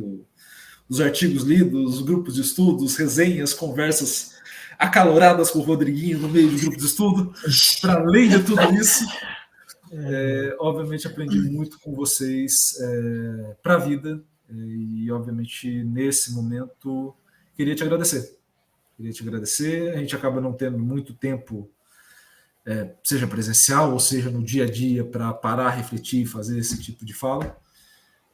dos artigos lidos, grupos de estudos, resenhas, conversas acaloradas com o Rodriguinho no meio de grupos de estudo, para além de tudo isso, obviamente aprendi muito com vocês para a vida, e obviamente nesse momento queria te agradecer. A gente acaba não tendo muito tempo, seja presencial ou seja no dia a dia, para parar, refletir e fazer esse tipo de fala.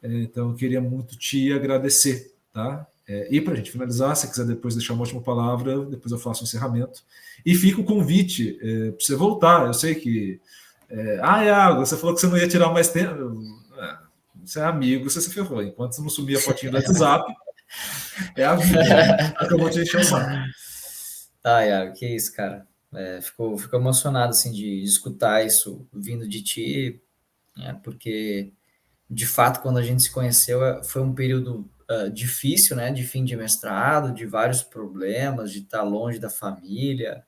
Então eu queria muito te agradecer, tá? E para a gente finalizar, se quiser depois deixar uma última palavra, depois eu faço o encerramento. E fica o convite para você voltar. Eu sei que Iago, você falou que você não ia tirar mais tempo. Você é amigo, você se ferrou. Enquanto você não subir a fotinha do WhatsApp, é a vida. Acabou de encher o saco. Iago, que isso, cara. Fico emocionado, assim, de escutar isso vindo de ti, porque, de fato, quando a gente se conheceu, foi um período difícil, né, de fim de mestrado, de vários problemas, de estar longe da família,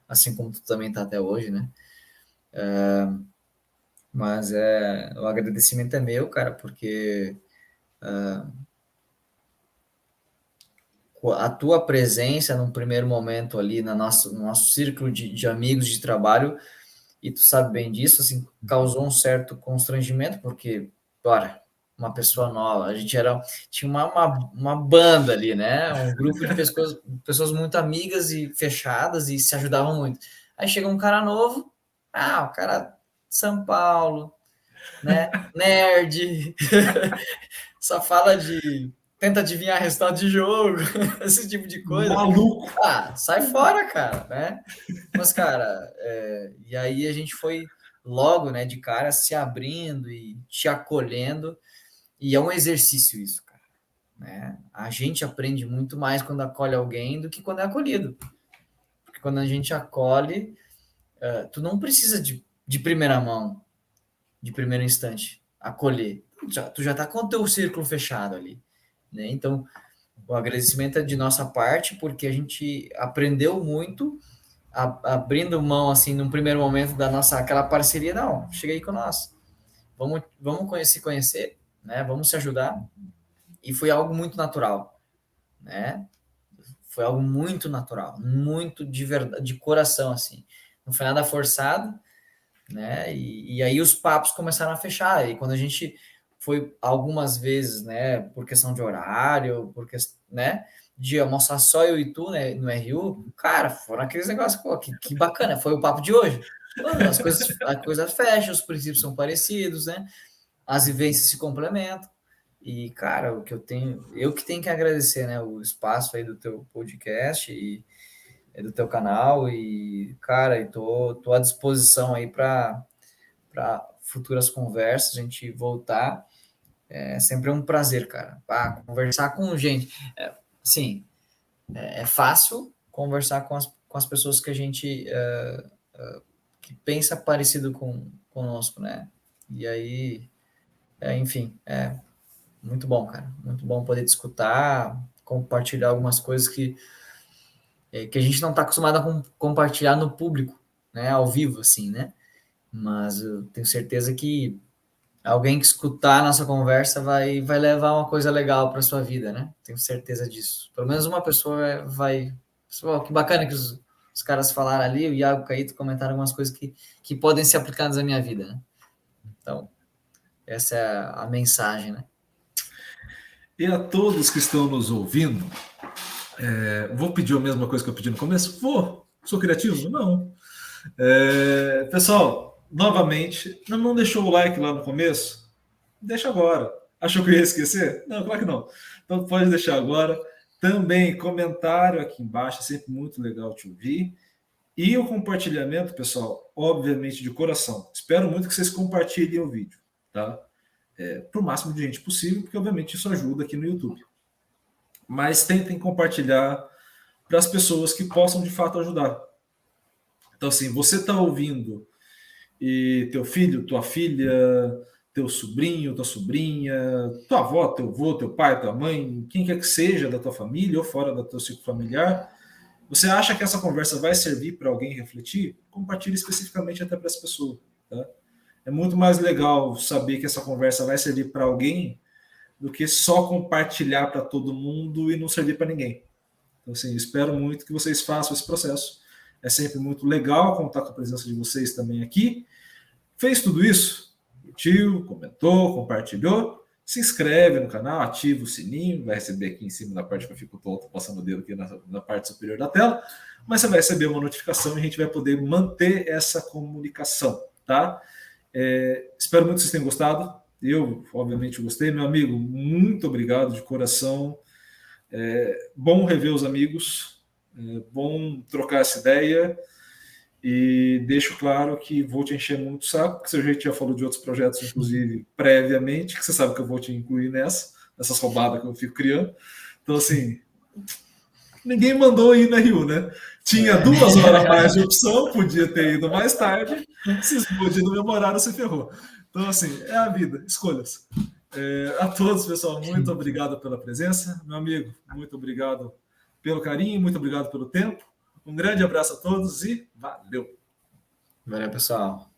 assim como tu também está até hoje, né? Mas o agradecimento é meu, cara, porque a tua presença num primeiro momento ali no nosso círculo de amigos de trabalho, e tu sabe bem disso, assim, causou um certo constrangimento, porque, bora, uma pessoa nova, a gente tinha uma banda ali, né? Um grupo de pessoas muito amigas e fechadas e se ajudavam muito. Aí chega um cara novo, o cara São Paulo, né? Nerd, só fala tenta adivinhar resultado de jogo, esse tipo de coisa. Maluco! Sai fora, cara, né? Mas, cara, e aí a gente foi logo, né, de cara, se abrindo e te acolhendo, e é um exercício isso, cara, né? A gente aprende muito mais quando acolhe alguém do que quando é acolhido. Porque quando a gente acolhe, tu não precisa de primeira mão, de primeiro instante, acolher. Tu já tá com o teu círculo fechado ali, né? Então, o agradecimento é de nossa parte, porque a gente aprendeu muito, abrindo mão, assim, num primeiro momento da nossa, aquela parceria, não, chega aí com nós, vamos se conhecer, né? Vamos se ajudar, e foi algo muito natural, né? Foi algo muito natural, muito de verdade, de coração, assim. Não foi nada forçado, né? E aí os papos começaram a fechar. E quando a gente foi algumas vezes, né, por questão de horário, né, de almoçar só eu e tu, né, no RU, cara, foram aqueles negócios, pô, que bacana, foi o papo de hoje. Mano, a coisa fecha, os princípios são parecidos, né? As vivências se complementam. E, cara, eu que tenho que agradecer, né, o espaço aí do teu podcast e do teu canal, e, cara, tô à disposição aí para futuras conversas, a gente voltar. É sempre um prazer, cara, conversar com gente. Sim, é fácil conversar com as pessoas que a gente que pensa parecido conosco, né? E aí, enfim, muito bom, cara. Muito bom poder escutar, compartilhar algumas coisas que a gente não está acostumado a compartilhar no público, né? Ao vivo, assim, né? Mas eu tenho certeza que alguém que escutar a nossa conversa vai levar uma coisa legal para sua vida, né? Tenho certeza disso. Pelo menos uma pessoa Pessoal, que bacana que os caras falaram ali, o Iago, o Caíto comentaram algumas coisas que podem ser aplicadas na minha vida, né? Então, essa é a mensagem, né? E a todos que estão nos ouvindo, vou pedir a mesma coisa que eu pedi no começo? Vou. Sou criativo? Não. Pessoal, novamente, não deixou o like lá no começo? Deixa agora. Achou que eu ia esquecer? Não, claro que não. Então pode deixar agora. Também comentário aqui embaixo, é sempre muito legal te ouvir. E o compartilhamento, pessoal, obviamente de coração. Espero muito que vocês compartilhem o vídeo, tá? Para o máximo de gente possível, porque obviamente isso ajuda aqui no YouTube. Mas tentem compartilhar para as pessoas que possam de fato ajudar. Então, assim, você está ouvindo e teu filho, tua filha, teu sobrinho, tua sobrinha, tua avó, teu avô, teu pai, tua mãe, quem quer que seja da tua família ou fora do teu ciclo familiar, você acha que essa conversa vai servir para alguém refletir? Compartilhe especificamente até para essa pessoa. Tá? É muito mais legal saber que essa conversa vai servir para alguém do que só compartilhar para todo mundo e não servir para ninguém. Então, assim, espero muito que vocês façam esse processo. É sempre muito legal contar com a presença de vocês também aqui. Fez tudo isso? Curtiu, comentou, compartilhou? Se inscreve no canal, ativa o sininho, vai receber aqui em cima na parte que eu fico passando o dedo aqui na parte superior da tela, mas você vai receber uma notificação e a gente vai poder manter essa comunicação, tá? Espero muito que vocês tenham gostado. Eu, obviamente, gostei. Meu amigo, muito obrigado de coração. Bom rever os amigos, bom trocar essa ideia. E deixo claro que vou te encher muito o saco, porque a gente já falou de outros projetos, inclusive, previamente, que você sabe que eu vou te incluir nessas roubadas que eu fico criando. Então, assim, ninguém mandou ir na Rio, né? Tinha 2 horas a mais de opção, podia ter ido mais tarde, se explodiu no meu horário, se ferrou. Então, assim, é a vida, escolhas. A todos, pessoal, muito obrigado pela presença. Meu amigo, muito obrigado pelo carinho, muito obrigado pelo tempo. Um grande abraço a todos e valeu! Valeu, pessoal.